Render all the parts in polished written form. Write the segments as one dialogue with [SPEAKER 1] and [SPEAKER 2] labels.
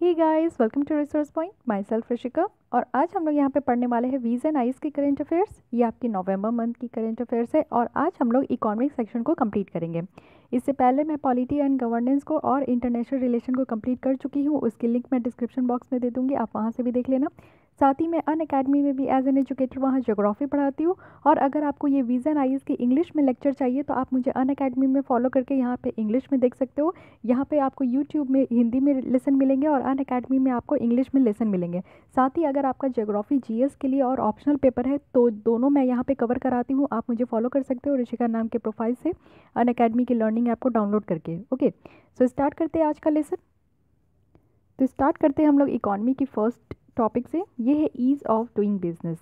[SPEAKER 1] Hey guys, welcome to resource point. Myself Rishika. और आज हम लोग यहाँ पे पढ़ने वाले हैं वीज़ एंड आईज की करंट अफेयर्स। ये आपकी नवंबर मंथ की करंट अफेयर्स है और आज हम लोग इकोनॉमिक सेक्शन को कंप्लीट करेंगे। इससे पहले मैं पॉलिटी एंड गवर्नेंस को और इंटरनेशनल रिलेशन को कंप्लीट कर चुकी हूँ। उसकी लिंक मैं डिस्क्रिप्शन बॉक्स में दे दूँगी, आप वहाँ से भी देख लेना। साथ ही मैं अनअकैडमी में भी एज एन एजुकेटर वहाँ ज्योग्राफी पढ़ाती हूँ। और अगर आपको ये वीज़ एंड आईज की इंग्लिश में लेक्चर चाहिए तो आप मुझे अनअकैडमी में फॉलो करके यहाँ पे इंग्लिश में देख सकते हो। यहाँ पे आपको यूट्यूब में हिंदी में लेसन मिलेंगे और अनअकैडमी में आपको इंग्लिश में लेसन मिलेंगे। साथ ही अगर आपका ज्योग्राफी जीएस के लिए और ऑप्शनल पेपर है तो दोनों मैं यहाँ पे कवर कराती हूँ। आप मुझे फॉलो कर सकते हो ऋषिका नाम के प्रोफाइल से अनअकैडमी की लर्निंग ऐप को डाउनलोड करके। ओके, सो स्टार्ट करते हैं आज का लेसन। तो स्टार्ट करते हैं हम लोग इकॉनमी की फर्स्ट टॉपिक से। ये है ease of doing business.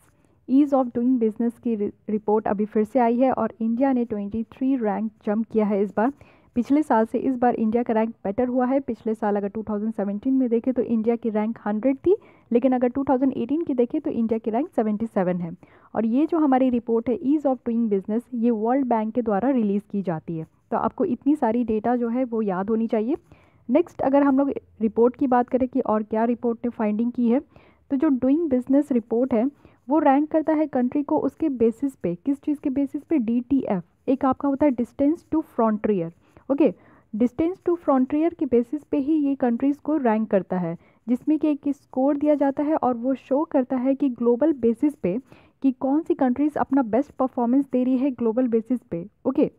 [SPEAKER 1] Ease of doing business की रिपोर्ट अभी फिर से आई है और इंडिया ने 23 रैंक जंप किया है इस बार। पिछले साल से इस बार इंडिया का रैंक बेटर हुआ है। पिछले साल अगर 2017 में देखें तो इंडिया की रैंक 100 थी, लेकिन अगर 2018 की देखें तो इंडिया की रैंक 77 है। और ये जो हमारी रिपोर्ट है ईज़ ऑफ डूइंग बिजनेस, ये वर्ल्ड बैंक के द्वारा रिलीज़ की जाती है। तो आपको इतनी सारी डेटा जो है वो याद होनी चाहिए। नेक्स्ट, अगर हम लोग रिपोर्ट की बात करें कि और क्या रिपोर्ट ने फाइंडिंग की है, तो जो डूइंग बिजनेस रिपोर्ट है वो रैंक करता है कंट्री को उसके बेसिस पे। किस चीज़ के बेसिस पे? डीटीएफ, एक आपका होता है distance to frontier. Okay, distance to frontier के बेसिस पे ही ये कंट्रीज़ को रैंक करता है, जिसमें कि एक स्कोर दिया जाता है और वो शो करता है कि ग्लोबल बेसिस पे कि कौन सी कंट्रीज़ अपना बेस्ट परफॉर्मेंस दे रही है ग्लोबल बेसिस पे। ओके,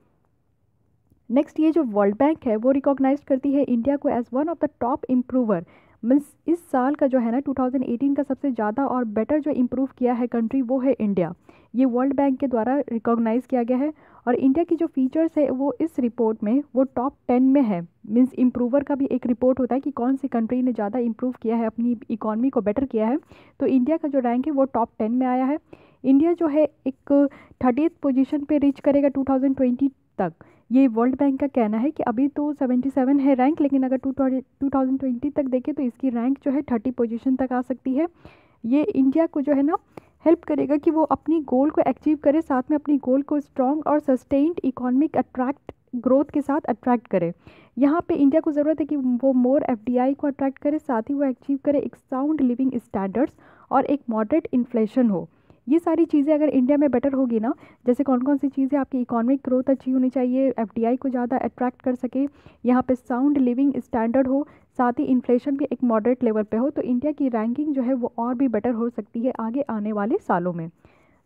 [SPEAKER 1] नेक्स्ट, ये जो वर्ल्ड बैंक है वो रिकॉग्नाइज करती है इंडिया को as one of the top improver. Means इस साल का जो है ना 2018 का सबसे ज़्यादा और बेटर जो इम्प्रूव किया है कंट्री वो है इंडिया। ये वर्ल्ड बैंक के द्वारा रिकॉग्नाइज किया गया है और इंडिया की जो फीचर्स है वो इस रिपोर्ट में वो टॉप 10 में है। मीन्स इम्प्रूवर का भी एक रिपोर्ट होता है कि कौन सी कंट्री ने ज़्यादा इम्प्रूव किया है, अपनी इकॉनमी को बेटर किया है। तो इंडिया का जो रैंक है वो टॉप 10 में आया है। इंडिया जो है एक 30th पोजीशन पे रीच करेगा 2020 तक। ये वर्ल्ड बैंक का कहना है कि अभी तो 77 है रैंक, लेकिन अगर 2020 तक देखें तो इसकी रैंक जो है 30 पोजीशन तक आ सकती है। ये इंडिया को जो है ना हेल्प करेगा कि वो अपनी गोल को अचीव करे, साथ में अपनी गोल को स्ट्रॉन्ग और सस्टेन्ड इकोनॉमिक अट्रैक्ट ग्रोथ के साथ अट्रैक्ट करे। यहाँ पे इंडिया को ज़रूरत है कि वो मोर एफडीआई को अट्रैक्ट करे, साथ ही वो अचीव करे एक साउंड लिविंग स्टैंडर्ड्स और एक मॉडरेट इन्फ्लेशन हो। ये सारी चीज़ें अगर इंडिया में बेटर होगी ना, जैसे कौन कौन सी चीज़ें, आपकी इकोनॉमिक ग्रोथ अच्छी होनी चाहिए, एफडीआई को ज़्यादा अट्रैक्ट कर सके, यहाँ पे साउंड लिविंग स्टैंडर्ड हो, साथ ही इन्फ्लेशन भी एक मॉडरेट लेवल पे हो, तो इंडिया की रैंकिंग जो है वो और भी बेटर हो सकती है आगे आने वाले सालों में।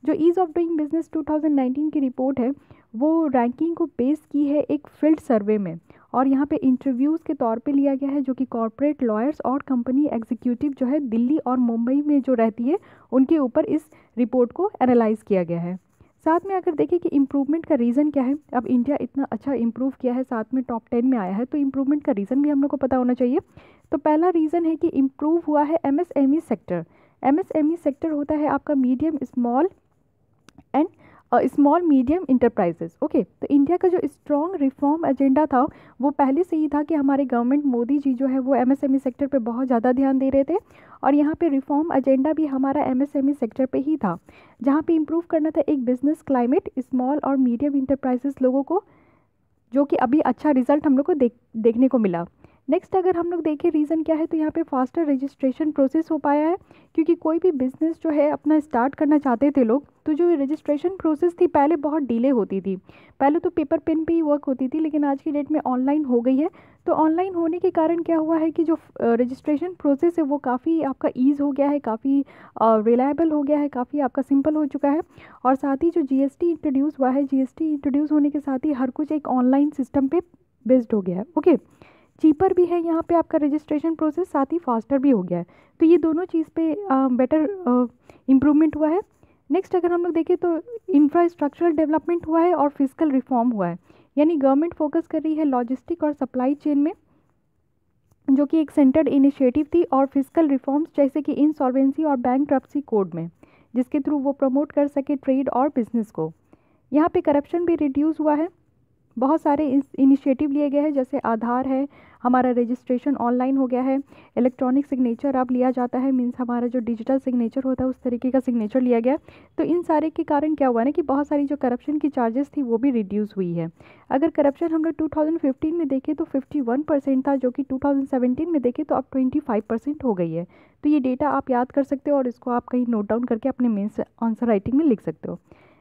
[SPEAKER 1] जो ईज़ ऑफ डूइंग बिजनेस 2019 की रिपोर्ट है वो रैंकिंग को बेस की है एक फील्ड सर्वे में, और यहाँ पे इंटरव्यूज़ के तौर पे लिया गया है जो कि कॉर्पोरेट लॉयर्स और कंपनी एग्जीक्यूटिव जो है दिल्ली और मुंबई में जो रहती है उनके ऊपर इस रिपोर्ट को एनालाइज किया गया है। साथ में अगर देखें कि इम्प्रूवमेंट का रीज़न क्या है, अब इंडिया इतना अच्छा इम्प्रूव किया है, साथ में टॉप 10 में आया है, तो इम्प्रूवमेंट का रीज़न भी हम लोग को पता होना चाहिए। तो पहला रीज़न है कि इम्प्रूव हुआ है एमएसएमई सेक्टर। एमएसएमई सेक्टर होता है आपका medium small and small medium enterprises. Okay, तो इंडिया का जो स्ट्रॉन्ग रिफॉर्म एजेंडा था वो पहले से ही था कि हमारे गवर्नमेंट मोदी जी जो है वो एमएसएमई सेक्टर पे बहुत ज़्यादा ध्यान दे रहे थे, और यहाँ पे रिफॉर्म एजेंडा भी हमारा एमएसएमई सेक्टर पे ही था, जहाँ पे इम्प्रूव करना था एक बिजनेस क्लाइमेट स्मॉल और मीडियम इंटरप्राइजेस लोगों को, जो कि अभी अच्छा रिजल्ट हम लोग को देखने को मिला। नेक्स्ट, अगर हम लोग देखें रीज़न क्या है, तो यहाँ पे फास्टर रजिस्ट्रेशन प्रोसेस हो पाया है, क्योंकि कोई भी बिज़नेस जो है अपना स्टार्ट करना चाहते थे लोग, तो जो रजिस्ट्रेशन प्रोसेस थी पहले बहुत डिले होती थी। पहले तो पेपर पेन पे ही वर्क होती थी, लेकिन आज की डेट में ऑनलाइन हो गई है। तो ऑनलाइन होने के कारण क्या हुआ है कि जो रजिस्ट्रेशन प्रोसेस है वो काफ़ी आपका ईज़ हो गया है, काफ़ी रिलायबल हो गया है, काफ़ी आपका सिंपल हो चुका है। और साथ ही जो जीएसटी इंट्रोड्यूस हुआ है, जीएसटी इंट्रोड्यूस होने के साथ ही हर कुछ एक ऑनलाइन सिस्टम पे बेस्ड हो गया है। ओके, चीपर भी है यहाँ पे आपका रजिस्ट्रेशन प्रोसेस, साथ ही फास्टर भी हो गया है। तो ये दोनों चीज़ पे बेटर इम्प्रूवमेंट हुआ है। नेक्स्ट, अगर हम लोग देखें तो इंफ्रास्ट्रक्चरल डेवलपमेंट हुआ है और फिजिकल रिफॉर्म हुआ है, यानी गवर्नमेंट फोकस कर रही है लॉजिस्टिक और सप्लाई चेन में, जो कि एक सेंटर्ड इनिशिएटिव थी, और फिजिकल रिफॉर्म्स जैसे कि इंसॉल्वेंसी और बैंक्रप्सी कोड में, जिसके थ्रू वो प्रमोट कर सके ट्रेड और बिजनेस को। यहाँ पे करप्शन भी रिड्यूस हुआ है, बहुत सारे इनिशिएटिव लिए गए हैं, जैसे आधार है, हमारा रजिस्ट्रेशन ऑनलाइन हो गया है, इलेक्ट्रॉनिक सिग्नेचर अब लिया जाता है, मीन्स हमारा जो डिजिटल सिग्नेचर होता है उस तरीके का सिग्नेचर लिया गया। तो इन सारे के कारण क्या हुआ ना कि बहुत सारी जो करप्शन की चार्जेस थी वो भी रिड्यूस हुई है। अगर करप्शन हम लोग 2015 में देखें तो 51% था, जो कि 2017 में देखें तो अब 25% हो गई है। तो ये डेटा आप याद कर सकते हो और इसको आप कहीं नोट डाउन करके अपने मेंस आंसर राइटिंग में लिख सकते हो।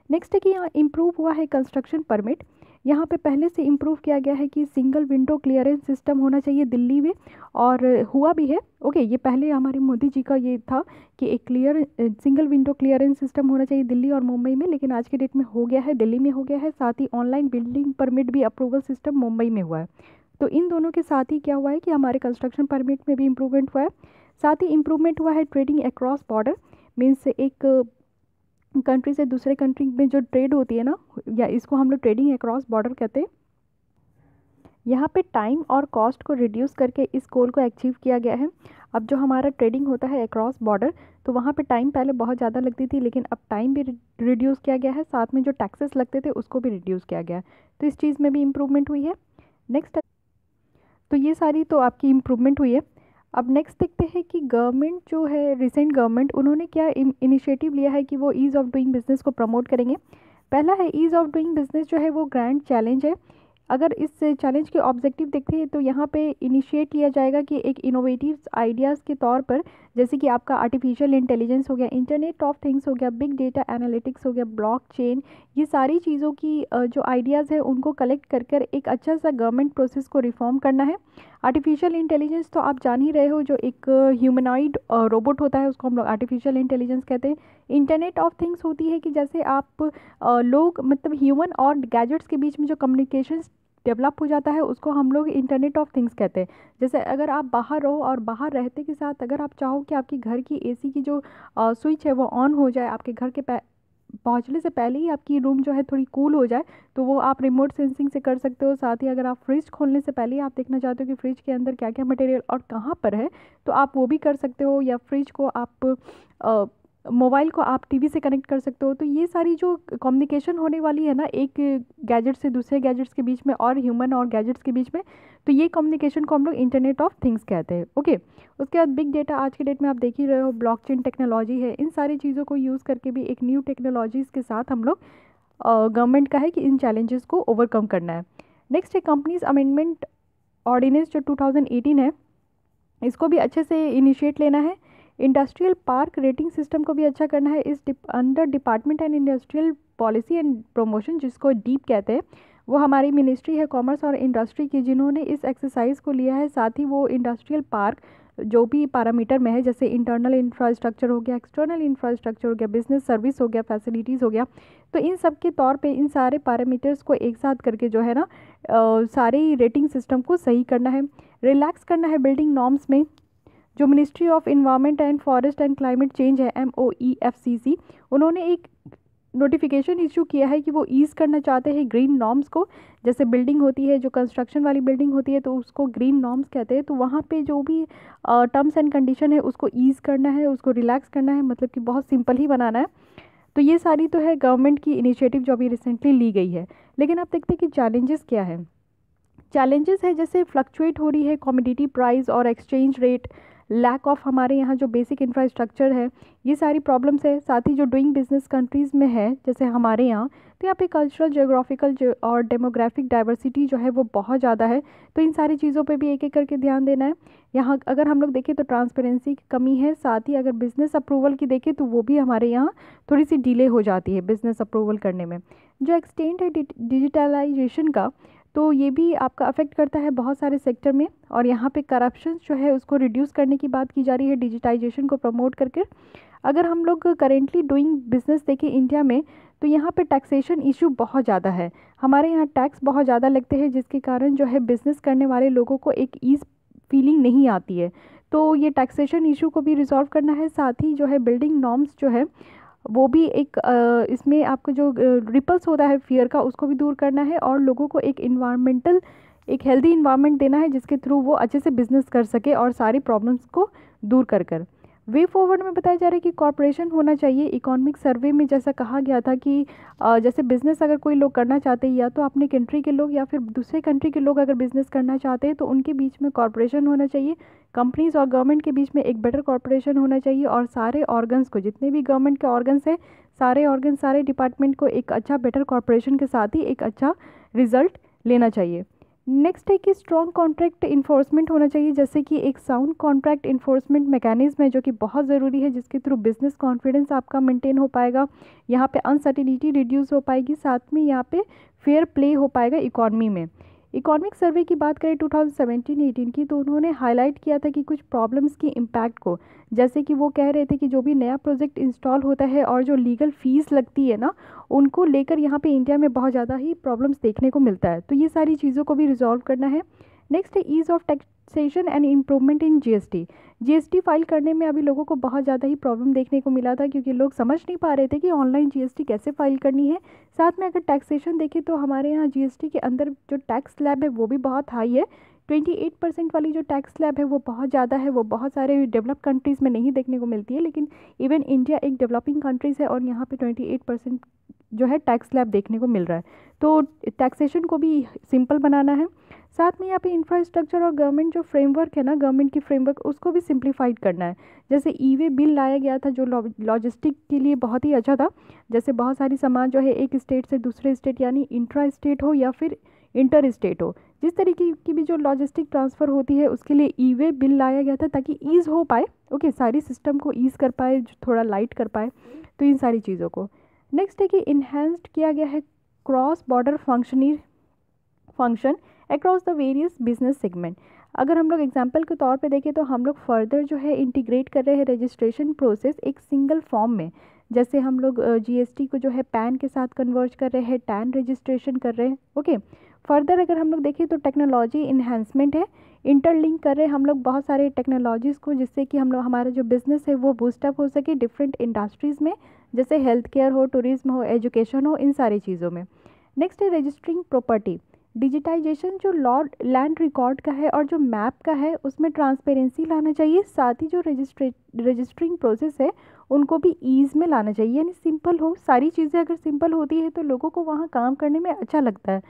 [SPEAKER 1] नेक्स्ट है कि यहाँ इम्प्रूव हुआ है कंस्ट्रक्शन परमिट। यहाँ पे पहले से इम्प्रूव किया गया है कि सिंगल विंडो क्लियरेंस सिस्टम होना चाहिए दिल्ली में, और हुआ भी है। ओके, ये पहले हमारे मोदी जी का ये था कि एक सिंगल विंडो क्लियरेंस सिस्टम होना चाहिए दिल्ली और मुंबई में, लेकिन आज के डेट में हो गया है, दिल्ली में हो गया है। साथ ही ऑनलाइन बिल्डिंग परमिट भी अप्रूवल सिस्टम मुंबई में हुआ है। तो इन दोनों के साथ ही क्या हुआ है कि हमारे कंस्ट्रक्शन परमिट में भी इम्प्रूवमेंट हुआ है। साथ ही इम्प्रूवमेंट हुआ है ट्रेडिंग अक्रॉस बॉर्डर, मीन्स एक कंट्री से दूसरे कंट्री में जो ट्रेड होती है ना, या इसको हम लोग ट्रेडिंग अक्रॉस बॉर्डर कहते हैं। यहाँ पे टाइम और कॉस्ट को रिड्यूस करके इस गोल को अचीव किया गया है। अब जो हमारा ट्रेडिंग होता है अक्रॉस बॉर्डर, तो वहाँ पे टाइम पहले बहुत ज़्यादा लगती थी, लेकिन अब टाइम भी रिड्यूस किया गया है, साथ में जो टैक्सेस लगते थे उसको भी रिड्यूस किया गया है। तो इस चीज़ में भी इम्प्रूवमेंट हुई है। नेक्स्ट, तो ये सारी तो आपकी इम्प्रूवमेंट हुई है। अब नेक्स्ट देखते हैं कि गवर्नमेंट जो है, रिसेंट गवर्नमेंट, उन्होंने क्या इनिशिएटिव लिया है कि वो ईज़ ऑफ डूइंग बिजनेस को प्रमोट करेंगे। पहला है ईज़ ऑफ डूइंग बिजनेस जो है वो ग्रैंड चैलेंज है। अगर इस चैलेंज के ऑब्जेक्टिव देखते हैं तो यहाँ पे इनिशिएट लिया जाएगा कि एक इनोवेटिव आइडियाज़ के तौर पर, जैसे कि आपका आर्टिफिशियल इंटेलिजेंस हो गया, इंटरनेट ऑफ थिंग्स हो गया, बिग डेटा एनालिटिक्स हो गया, ब्लॉकचेन, ये सारी चीज़ों की जो आइडियाज़ है उनको कलेक्ट कर कर एक अच्छा सा गवर्नमेंट प्रोसेस को रिफॉर्म करना है। आर्टिफिशियल इंटेलिजेंस तो आप जान ही रहे हो, जो एक ह्यूमनॉइड रोबोट होता है उसको हम लोग आर्टिफिशियल इंटेलिजेंस कहते हैं। इंटरनेट ऑफ थिंग्स होती है कि जैसे आप लोग मतलब ह्यूमन और गैजेट्स के बीच में जो कम्युनिकेशन डेवलप हो जाता है उसको हम लोग इंटरनेट ऑफ थिंग्स कहते हैं। जैसे अगर आप बाहर रहो और बाहर रहते के साथ अगर आप चाहो कि आपकी घर की एसी की जो स्विच है वो ऑन हो जाए, आपके घर के पहुंचने से पहले ही आपकी रूम जो है थोड़ी कूल हो जाए, तो वो आप रिमोट सेंसिंग से कर सकते हो। साथ ही अगर आप फ्रिज खोलने से पहले ही आप देखना चाहते हो कि फ्रिज के अंदर क्या क्या मटेरियल और कहाँ पर है, तो आप वो भी कर सकते हो। या फ्रिज को आप मोबाइल को आप टीवी से कनेक्ट कर सकते हो। तो ये सारी जो कम्युनिकेशन होने वाली है ना एक गैजेट से दूसरे गैजेट्स के बीच में और ह्यूमन और गैजेट्स के बीच में, तो ये कम्युनिकेशन को हम लोग इंटरनेट ऑफ थिंग्स कहते हैं। ओके, उसके बाद बिग डेटा, आज के डेट में आप देख ही रहे हो, ब्लॉकचेन टेक्नोलॉजी है, इन सारी चीज़ों को यूज़ करके भी एक न्यू टेक्नोलॉजीज़ के साथ हम लोग गवर्नमेंट का है कि इन चैलेंजेस को ओवरकम करना है। नेक्स्ट है कंपनीज अमेंडमेंट ऑर्डिनेंस जो 2018 है, इसको भी अच्छे से इनिशिएट लेना है। इंडस्ट्रियल पार्क रेटिंग सिस्टम को भी अच्छा करना है। इस under department and industrial policy and promotion, जिसको डीप कहते हैं, वो हमारी मिनिस्ट्री है कॉमर्स और इंडस्ट्री की, जिन्होंने इस एक्सरसाइज को लिया है। साथ ही वो इंडस्ट्रियल पार्क जो भी पैरामीटर में है, जैसे इंटरनल इंफ्रास्ट्रक्चर हो गया, एक्सटर्नल इंफ्रास्ट्रक्चर हो गया, बिजनेस सर्विस हो गया, फैसिलिटीज़ हो गया, तो इन सब के तौर पे इन सारे पैरामीटर्स को एक साथ करके जो है ना सारे रेटिंग सिस्टम को सही करना है। रिलैक्स करना है बिल्डिंग नॉर्म्स में। जो ministry of environment and forest and climate change है, MOEFCC, उन्होंने एक नोटिफिकेशन इशू किया है कि वो ईज़ करना चाहते हैं ग्रीन नॉर्म्स को। जैसे बिल्डिंग होती है, जो कंस्ट्रक्शन वाली बिल्डिंग होती है, तो उसको ग्रीन नॉर्म्स कहते हैं। तो वहाँ पे जो भी टर्म्स एंड कंडीशन है उसको ईज़ करना है, उसको रिलैक्स करना है, मतलब कि बहुत सिंपल ही बनाना है। तो ये सारी तो है गवर्नमेंट की इनिशिएटिव जो अभी रिसेंटली ली गई है। लेकिन आप देखते हैं कि चैलेंजेस क्या है। चैलेंजेस है जैसे फ्लक्चुएट हो रही है कमोडिटी प्राइस और एक्सचेंज रेट, लैक ऑफ हमारे यहाँ जो बेसिक इंफ्रास्ट्रक्चर है, ये सारी प्रॉब्लम्स है। साथ ही जो डूइंग बिजनेस कंट्रीज़ में है जैसे हमारे यहाँ, तो यहाँ पे कल्चरल, जियोग्राफिकल और डेमोग्राफिक डाइवर्सिटी जो है वो बहुत ज़्यादा है। तो इन सारी चीज़ों पे भी एक एक करके ध्यान देना है। यहाँ अगर हम लोग देखें तो ट्रांसपेरेंसी की कमी है। साथ ही अगर बिज़नेस अप्रूवल की देखें तो वो भी हमारे यहाँ थोड़ी सी डिले हो जाती है बिज़नेस अप्रूवल करने में। जो एक्सटेंट है डिजिटलाइजेशन का, तो ये भी आपका अफेक्ट करता है बहुत सारे सेक्टर में। और यहाँ पे करप्शन जो है उसको रिड्यूस करने की बात की जा रही है डिजिटाइजेशन को प्रमोट करके। अगर हम लोग करेंटली डूइंग बिजनेस देखें इंडिया में, तो यहाँ पे टैक्सेशन इशू बहुत ज़्यादा है। हमारे यहाँ टैक्स बहुत ज़्यादा लगते हैं, जिसके कारण जो है बिज़नेस करने वाले लोगों को एक ईज़ फीलिंग नहीं आती है। तो ये टैक्सेशन इशू को भी रिजॉल्व करना है। साथ ही जो है बिल्डिंग नॉर्म्स जो है वो भी एक इसमें आपको जो रिपल्स होता है फियर का, उसको भी दूर करना है। और लोगों को एक इन्वायरमेंटल, एक हेल्दी इन्वायरमेंट देना है जिसके थ्रू वो अच्छे से बिजनेस कर सके और सारी प्रॉब्लम्स को दूर कर कर। वे फॉरवर्ड में बताया जा रहा है कि कॉर्पोरेशन होना चाहिए। इकोनॉमिक सर्वे में जैसा कहा गया था कि जैसे बिज़नेस अगर कोई लोग करना चाहते हैं, या तो अपने कंट्री के लोग या फिर दूसरे कंट्री के लोग अगर बिज़नेस करना चाहते हैं, तो उनके बीच में कॉर्पोरेशन होना चाहिए। कंपनीज और गवर्नमेंट के बीच में एक बेटर कॉर्पोरेशन होना चाहिए, और सारे ऑर्गन्स को, जितने भी गवर्नमेंट के ऑर्गन्स हैं, सारे ऑर्गन, सारे डिपार्टमेंट को एक अच्छा बेटर कॉर्पोरेशन के साथ ही एक अच्छा रिजल्ट लेना चाहिए। नेक्स्ट है कि स्ट्रॉन्ग कॉन्ट्रैक्ट इन्फोर्समेंट होना चाहिए, जैसे कि एक साउंड कॉन्ट्रैक्ट इन्फोर्समेंट मैकेनिज्म है जो कि बहुत ज़रूरी है, जिसके थ्रू बिजनेस कॉन्फिडेंस आपका मेंटेन हो पाएगा, यहाँ पे अनसर्टिनिटी रिड्यूस हो पाएगी, साथ में यहाँ पे फेयर प्ले हो पाएगा इकॉनमी में। इकोनॉमिक सर्वे की बात करें 2017-18 की, तो उन्होंने हाईलाइट किया था कि कुछ प्रॉब्लम्स की इम्पैक्ट को, जैसे कि वो कह रहे थे कि जो भी नया प्रोजेक्ट इंस्टॉल होता है और जो लीगल फीस लगती है ना, उनको लेकर यहाँ पे इंडिया में बहुत ज़्यादा ही प्रॉब्लम्स देखने को मिलता है, तो ये सारी चीज़ों को भी रिजॉल्व करना है। नेक्स्ट है ease of taxation and improvement in GST file करने में अभी लोगों को बहुत ज़्यादा ही प्रॉब्लम देखने को मिला था, क्योंकि लोग समझ नहीं पा रहे थे कि ऑनलाइन जीएसटी कैसे फाइल करनी है। साथ में अगर टैक्सेशन देखें तो हमारे यहाँ जीएसटी के अंदर जो टैक्स स्लैब है वो भी बहुत हाई है। 28% वाली जो टैक्स स्लैब है वो बहुत ज़्यादा है, वो बहुत सारे डेवलप कंट्रीज़ में नहीं देखने को मिलती है, लेकिन इवन इंडिया एक डेवलपिंग कंट्रीज़ है और यहाँ पे 28% जो है टैक्स स्लैब देखने को मिल रहा है। तो टैक्सेशन को भी सिंपल बनाना है। साथ में यहाँ पे इंफ्रास्ट्रक्चर और गवर्नमेंट जो फ्रेमवर्क है ना, गवर्नमेंट की फ्रेमवर्क, उसको भी सिंप्लीफाइड करना है। जैसे ई-वे बिल लाया गया था जो लॉजिस्टिक के लिए बहुत ही अच्छा था, जैसे बहुत सारी सामान जो है एक स्टेट से दूसरे स्टेट, यानी इंट्रा स्टेट हो या फिर इंटर स्टेट हो, जिस तरीके की भी जो लॉजिस्टिक ट्रांसफ़र होती है उसके लिए ई-वे बिल लाया गया था, ताकि ईज़ हो पाए, ओके, सारी सिस्टम को ईज़ कर पाए, थोड़ा लाइट कर पाए, तो इन सारी चीज़ों को। नेक्स्ट है कि इन्हेंस्ड किया गया है cross border function across the various business segment. अगर हम लोग एग्जांपल के तौर पे देखें तो हम लोग फर्दर जो है इंटीग्रेट कर रहे हैं रजिस्ट्रेशन प्रोसेस एक सिंगल फॉर्म में, जैसे हम लोग जीएसटी को जो है पैन के साथ कन्वर्ज कर रहे हैं, टैन रजिस्ट्रेशन कर रहे हैं, ओके। फर्दर अगर हम लोग देखें तो टेक्नोलॉजी इन्हेंसमेंट है, इंटरलिंक कर रहे हैं हम लोग बहुत सारे टेक्नोलॉजीज़ को, जिससे कि हम लोग हमारा जो बिज़नेस है वो बूस्टअप हो सके डिफरेंट इंडस्ट्रीज़ में, जैसे हेल्थ केयर हो, टूरिज्म हो, एजुकेशन हो, इन सारी चीज़ों में। नेक्स्ट है रजिस्टरिंग प्रॉपर्टी, डिजिटाइजेशन जो लैंड रिकॉर्ड का है और जो मैप का है उसमें ट्रांसपेरेंसी लाना चाहिए, साथ ही जो रजिस्टरिंग प्रोसेस है उनको भी ईज़ में लाना चाहिए, यानी सिंपल हो। सारी चीज़ें अगर सिंपल होती है तो लोगों को वहाँ काम करने में अच्छा लगता है।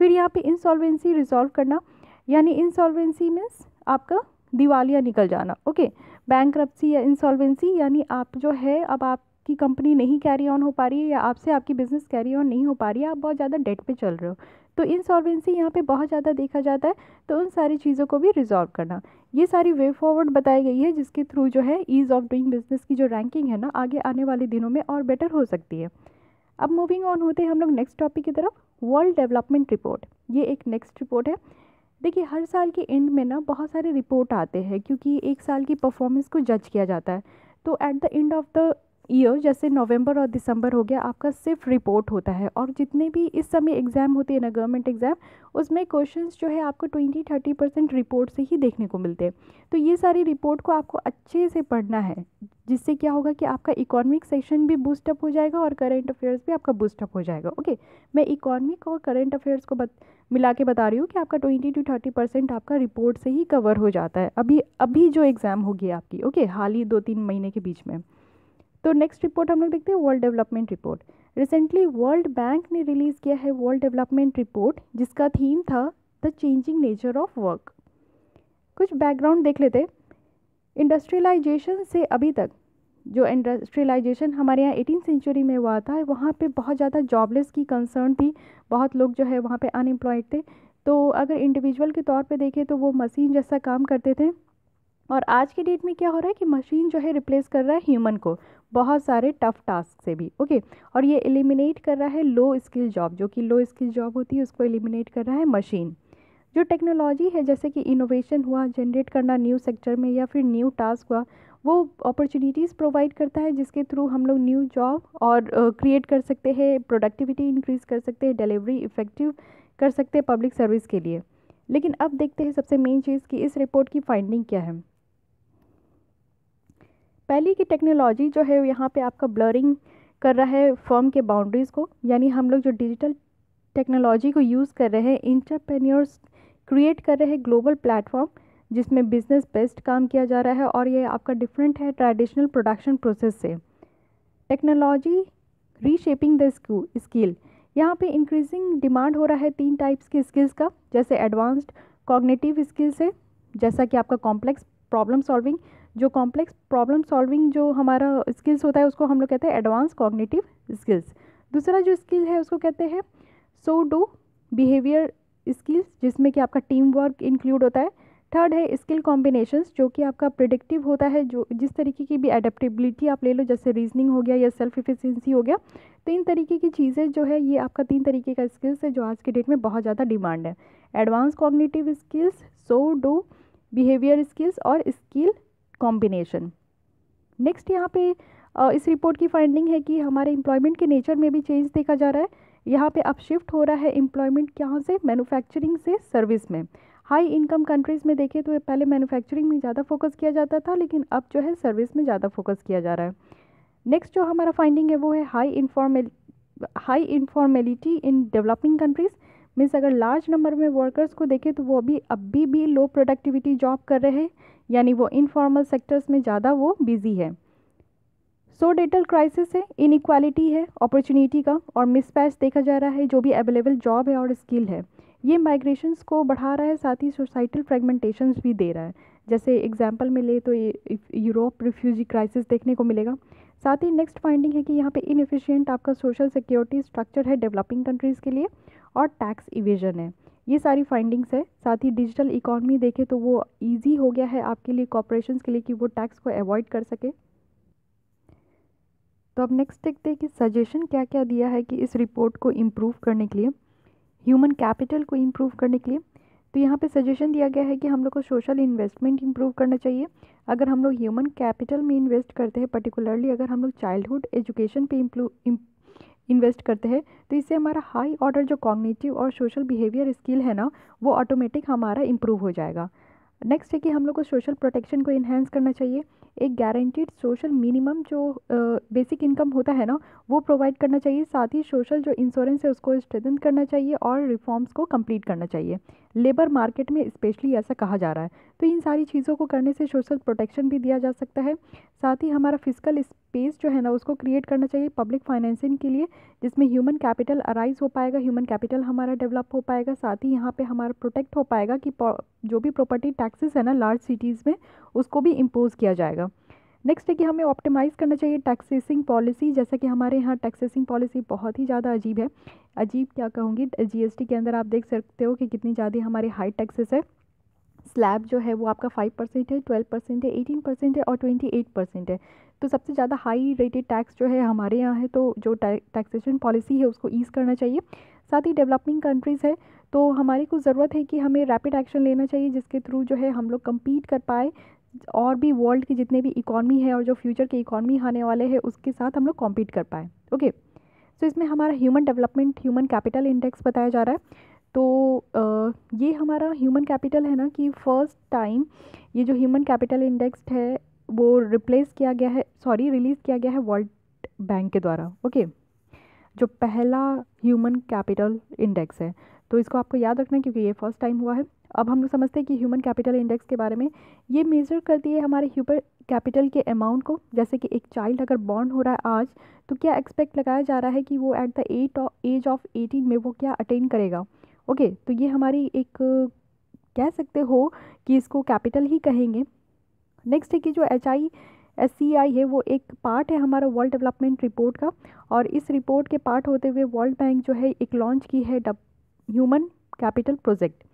[SPEAKER 1] फिर यहाँ पे इंसॉल्वेंसी रिजॉल्व करना, यानी इंसॉल्वेंसी मीन्स आपका दिवालिया निकल जाना, ओके। बैंक्रप्सी या इंसॉल्वेंसी यानी आप जो है अब आपकी कंपनी नहीं कैरी ऑन हो पा रही है, या आपसे आपकी बिज़नेस कैरी ऑन नहीं हो पा रही है, आप बहुत ज़्यादा डेट पे चल रहे हो, तो इंसॉल्वेंसी यहाँ पे बहुत ज़्यादा देखा जाता है। तो उन सारी चीज़ों को भी रिजॉल्व करना, ये सारी वे फॉरवर्ड बताई गई है, जिसके थ्रू जो है ईज़ ऑफ डूइंग बिजनेस की जो रैंकिंग है ना, आगे आने वाले दिनों में और बेटर हो सकती है। अब मूविंग ऑन होते हैं हम लोग नेक्स्ट टॉपिक की तरफ, वर्ल्ड डेवलपमेंट रिपोर्ट। ये एक नेक्स्ट रिपोर्ट है। देखिए हर साल के एंड में ना बहुत सारे रिपोर्ट आते हैं, क्योंकि एक साल की परफॉर्मेंस को जज किया जाता है। तो at the end of the year, जैसे नवंबर और दिसंबर हो गया, आपका सिर्फ रिपोर्ट होता है, और जितने भी इस समय एग्ज़ाम होती है ना, गवर्नमेंट एग्ज़ाम, उसमें क्वेश्चंस जो है आपको 20-30% रिपोर्ट से ही देखने को मिलते हैं। तो ये सारी रिपोर्ट को आपको अच्छे से पढ़ना है, जिससे क्या होगा कि आपका इकोनॉमिक सेक्शन भी बूस्टअप हो जाएगा और करंट अफेयर्स भी आपका बूस्टअप हो जाएगा, ओके। मैं इकोनॉमिक और करंट अफेयर्स को मिला के बता रही हूँ कि आपका 20-30% आपका रिपोर्ट से ही कवर हो जाता है, अभी जो एग्ज़ाम होगी आपकी, ओके, हाल ही 2-3 महीने के बीच में। तो नेक्स्ट रिपोर्ट हम लोग देखते हैं world development report. Recently world bank ने रिलीज़ किया है वर्ल्ड डेवलपमेंट रिपोर्ट, जिसका थीम था the changing nature of work. कुछ बैकग्राउंड देख लेते। इंडस्ट्रियलाइजेशन से अभी तक, जो इंडस्ट्रियलाइजेशन हमारे यहाँ 18th सेंचुरी में हुआ था, वहाँ पे बहुत ज़्यादा जॉबलेस की कंसर्न थी, बहुत लोग जो है वहाँ पे अनएम्प्लॉयड थे। तो अगर इंडिविजुअल के तौर पे देखें तो वो मशीन जैसा काम करते थे, और आज के डेट में क्या हो रहा है कि मशीन जो है रिप्लेस कर रहा है ह्यूमन को बहुत सारे टफ टास्क से भी, ओके। और ये एलिमिनेट कर रहा है लो स्किल जॉब, जो कि लो स्किल जॉब होती है उसको एलिमिनेट कर रहा है मशीन। जो टेक्नोलॉजी है, जैसे कि इनोवेशन हुआ, जनरेट करना न्यू सेक्टर में, या फिर न्यू टास्क हुआ, वो अपॉर्चुनिटीज़ प्रोवाइड करता है, जिसके थ्रू हम लोग न्यू जॉब और क्रिएट कर सकते हैं, प्रोडक्टिविटी इंक्रीज़ कर सकते हैं, डिलीवरी इफेक्टिव कर सकते हैं पब्लिक सर्विस के लिए। लेकिन अब देखते हैं सबसे मेन चीज़ कि इस रिपोर्ट की फाइंडिंग क्या है। पहली की टेक्नोलॉजी जो है यहाँ पे आपका ब्लरिंग कर रहा है फर्म के बाउंड्रीज़ को, यानी हम लोग जो डिजिटल टेक्नोलॉजी को यूज़ कर रहे हैं, इंटरप्रेन्योर्स क्रिएट कर रहे हैं ग्लोबल प्लेटफॉर्म, जिसमें बिजनेस बेस्ड काम किया जा रहा है और ये आपका डिफरेंट है ट्रेडिशनल प्रोडक्शन प्रोसेस से। टेक्नोलॉजी रीशेपिंग द स्किल, यहाँ पे इंक्रीजिंग डिमांड हो रहा है 3 टाइप्स के स्किल्स का, जैसे एडवांस्ड कॉग्निटिव स्किल्स है, जैसा कि आपका कॉम्प्लेक्स प्रॉब्लम सॉल्विंग, जो कॉम्प्लेक्स प्रॉब्लम सॉल्विंग जो हमारा स्किल्स होता है उसको हम लोग कहते हैं एडवांस कॉग्निटिव स्किल्स। दूसरा जो स्किल है उसको कहते हैं सोडो बिहेवियर स्किल्स, जिसमें कि आपका टीम वर्क इंक्लूड होता है। थर्ड है स्किल कॉम्बिनेशंस, जो कि आपका प्रिडिक्टिव होता है, जो जिस तरीके की भी एडेप्टेबिलिटी आप ले लो, जैसे रीजनिंग हो गया या सेल्फ एफिशिएंसी हो गया, तो इन तरीके की चीज़ें जो है ये आपका 3 तरीके का स्किल्स है जो आज के डेट में बहुत ज़्यादा डिमांड है। एडवांस कॉग्निटिव स्किल्स, सोडो बिहेवियर स्किल्स और स्किल कॉम्बिनेशन। नेक्स्ट यहाँ पे इस रिपोर्ट की फाइंडिंग है कि हमारे एम्प्लॉयमेंट के नेचर में भी चेंज देखा जा रहा है। यहाँ पे अब शिफ्ट हो रहा है एम्प्लॉयमेंट कहाँ से, मैन्युफैक्चरिंग से सर्विस में। हाई इनकम कंट्रीज़ में देखें तो पहले मैन्युफैक्चरिंग में ज़्यादा फोकस किया जाता था, लेकिन अब जो है सर्विस में ज़्यादा फोकस किया जा रहा है। नेक्स्ट जो हमारा फाइंडिंग है वो है high informality in developing countries. Means अगर लार्ज नंबर में वर्कर्स को देखें तो वो अभी भी लो प्रोडक्टिविटी जॉब कर रहे हैं, यानी वो इनफॉर्मल सेक्टर्स में ज़्यादा वो बिजी है। डेटल क्राइसिस है, इनइक्वालिटी है अपॉर्चुनिटी का, और मिसमैच देखा जा रहा है जो भी अवेलेबल जॉब है और स्किल है। ये माइग्रेशंस को बढ़ा रहा है, साथ ही सोसाइटल फ्रेगमेंटेशंस भी दे रहा है। जैसे एग्जांपल में ले तो यूरोप रिफ्यूजी क्राइसिस देखने को मिलेगा। साथ ही नेक्स्ट फाइंडिंग है कि यहाँ पे इनएफिशिएंट आपका सोशल सिक्योरिटी स्ट्रक्चर है डेवलपिंग कंट्रीज़ के लिए, और टैक्स इवेजन है। ये सारी फाइंडिंग्स है। साथ ही डिजिटल इकॉनमी देखें तो वो ईजी हो गया है आपके लिए, कॉर्पोरेशंस के लिए, कि वो टैक्स को अवॉइड कर सके। तो अब नेक्स्ट देखते हैं कि सजेशन क्या क्या दिया है कि इस रिपोर्ट को इम्प्रूव करने के लिए, ह्यूमन कैपिटल को इम्प्रूव करने के लिए। तो यहाँ पे सजेशन दिया गया है कि हम लोग को सोशल इन्वेस्टमेंट इम्प्रूव करना चाहिए। अगर हम लोग ह्यूमन कैपिटल में इन्वेस्ट करते हैं, पर्टिकुलरली अगर हम लोग चाइल्डहुड एजुकेशन पे इन्वेस्ट करते हैं, तो इससे हमारा हाई ऑर्डर जो कॉग्निटिव और सोशल बिहेवियर स्किल है ना, वो ऑटोमेटिक हमारा इम्प्रूव हो जाएगा। नेक्स्ट है कि हम लोग को सोशल प्रोटेक्शन को इन्हेंस करना चाहिए। एक गारंटीड सोशल मिनिमम जो बेसिक इनकम होता है ना, वो प्रोवाइड करना चाहिए। साथ ही सोशल जो इंश्योरेंस है उसको स्ट्रेंथन करना चाहिए और रिफॉर्म्स को कंप्लीट करना चाहिए। लेबर मार्केट में स्पेशली ऐसा कहा जा रहा है। तो इन सारी चीज़ों को करने से सोशल प्रोटेक्शन भी दिया जा सकता है। साथ ही हमारा फिजिकल स्पेस जो है ना उसको क्रिएट करना चाहिए पब्लिक फाइनेंसिंग के लिए, जिसमें ह्यूमन कैपिटल अराइज हो पाएगा, ह्यूमन कैपिटल हमारा डेवलप हो पाएगा। साथ ही यहाँ पे हमारा प्रोटेक्ट हो पाएगा कि जो भी प्रॉपर्टी टैक्सेस है ना लार्ज सिटीज़ में, उसको भी इम्पोज किया जाएगा। नेक्स्ट है कि हमें ऑप्टिमाइज़ करना चाहिए टैक्सेसिंग पॉलिसी। जैसे कि हमारे यहाँ टैक्सेसिंग पॉलिसी बहुत ही ज़्यादा अजीब है, अजीब क्या कहूँगी, जीएसटी के अंदर आप देख सकते हो कि कितनी ज़्यादा हमारे हाई टैक्सेस है। स्लैब जो है वो आपका 5% है, 12% है, 18% है और 28% है। तो सबसे ज़्यादा हाई रेटेड टैक्स जो है हमारे यहाँ है। तो जो टैक्सेशन पॉलिसी है उसको ईज़ करना चाहिए। साथ ही डेवलपिंग कंट्रीज़ है तो हमारी को ज़रूरत है कि हमें रैपिड एक्शन लेना चाहिए, जिसके थ्रू जो है हम लोग कम्पीट कर पाए और भी वर्ल्ड की जितने भी इकॉनमी है और जो फ्यूचर के इकॉनमी आने वाले हैं उसके साथ हम लोग कॉम्पीट कर पाए। ओके, तो इसमें हमारा human development human capital index बताया जा रहा है। तो ये हमारा ह्यूमन कैपिटल है ना कि फर्स्ट टाइम ये जो ह्यूमन कैपिटल इंडेक्स है वो रिलीज़ किया गया है वर्ल्ड बैंक के द्वारा। ओके, जो पहला ह्यूमन कैपिटल इंडेक्स है, तो इसको आपको याद रखना है क्योंकि ये फर्स्ट टाइम हुआ है। अब हम लोग समझते हैं कि ह्यूमन कैपिटल इंडेक्स के बारे में। ये मेज़र करती है हमारे ह्यूमन कैपिटल के अमाउंट को। जैसे कि एक चाइल्ड अगर बॉर्न हो रहा है आज, तो क्या एक्सपेक्ट लगाया जा रहा है कि वो एट द एज ऑफ 18 में वो क्या अटेन करेगा। ओके, तो ये हमारी एक कह सकते हो कि इसको कैपिटल ही कहेंगे। नेक्स्ट है कि जो HISCI है वो एक पार्ट है हमारा वर्ल्ड डेवलपमेंट रिपोर्ट का, और इस रिपोर्ट के पार्ट होते हुए वर्ल्ड बैंक जो है एक लॉन्च की है human capital project.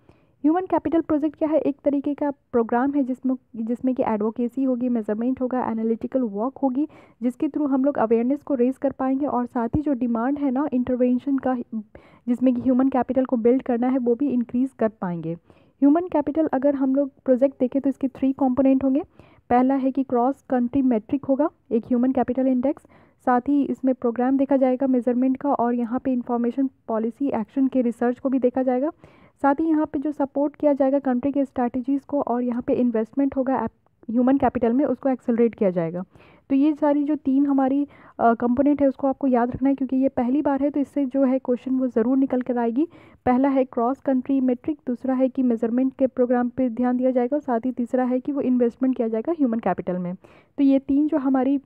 [SPEAKER 1] Human capital project क्या है, एक तरीके का प्रोग्राम है जिसमें कि एडवोकेसी होगी, मेजरमेंट होगा, एनालिटिकल वर्क होगी, जिसके थ्रू हम लोग अवेयरनेस को रेज कर पाएंगे। और साथ ही जो डिमांड है ना इंटरवेंशन का, जिसमें कि ह्यूमन कैपिटल को बिल्ड करना है, वो भी इंक्रीज़ कर पाएंगे। ह्यूमन कैपिटल अगर हम लोग प्रोजेक्ट देखें तो इसके 3 कंपोनेंट होंगे। पहला है कि क्रॉस कंट्री मैट्रिक होगा एक ह्यूमन कैपिटल इंडेक्स। साथ ही इसमें प्रोग्राम देखा जाएगा मेजरमेंट का, और यहाँ पे इंफॉर्मेशन पॉलिसी एक्शन के रिसर्च को भी देखा जाएगा। साथ ही यहाँ पे जो सपोर्ट किया जाएगा कंट्री के स्ट्रैटेजीज़ को, और यहाँ पे इन्वेस्टमेंट होगा ह्यूमन कैपिटल में, उसको एक्सेलरेट किया जाएगा। तो ये सारी जो 3 हमारी कंपोनेंट है उसको आपको याद रखना है, क्योंकि ये पहली बार है तो इससे जो है क्वेश्चन वो ज़रूर निकल कर आएगी। पहला है क्रॉस कंट्री मेट्रिक, दूसरा है कि मेजरमेंट के प्रोग्राम पे ध्यान दिया जाएगा, और साथ ही तीसरा है कि वो इन्वेस्टमेंट किया जाएगा ह्यूमन कैपिटल में। तो ये 3 जो हमारी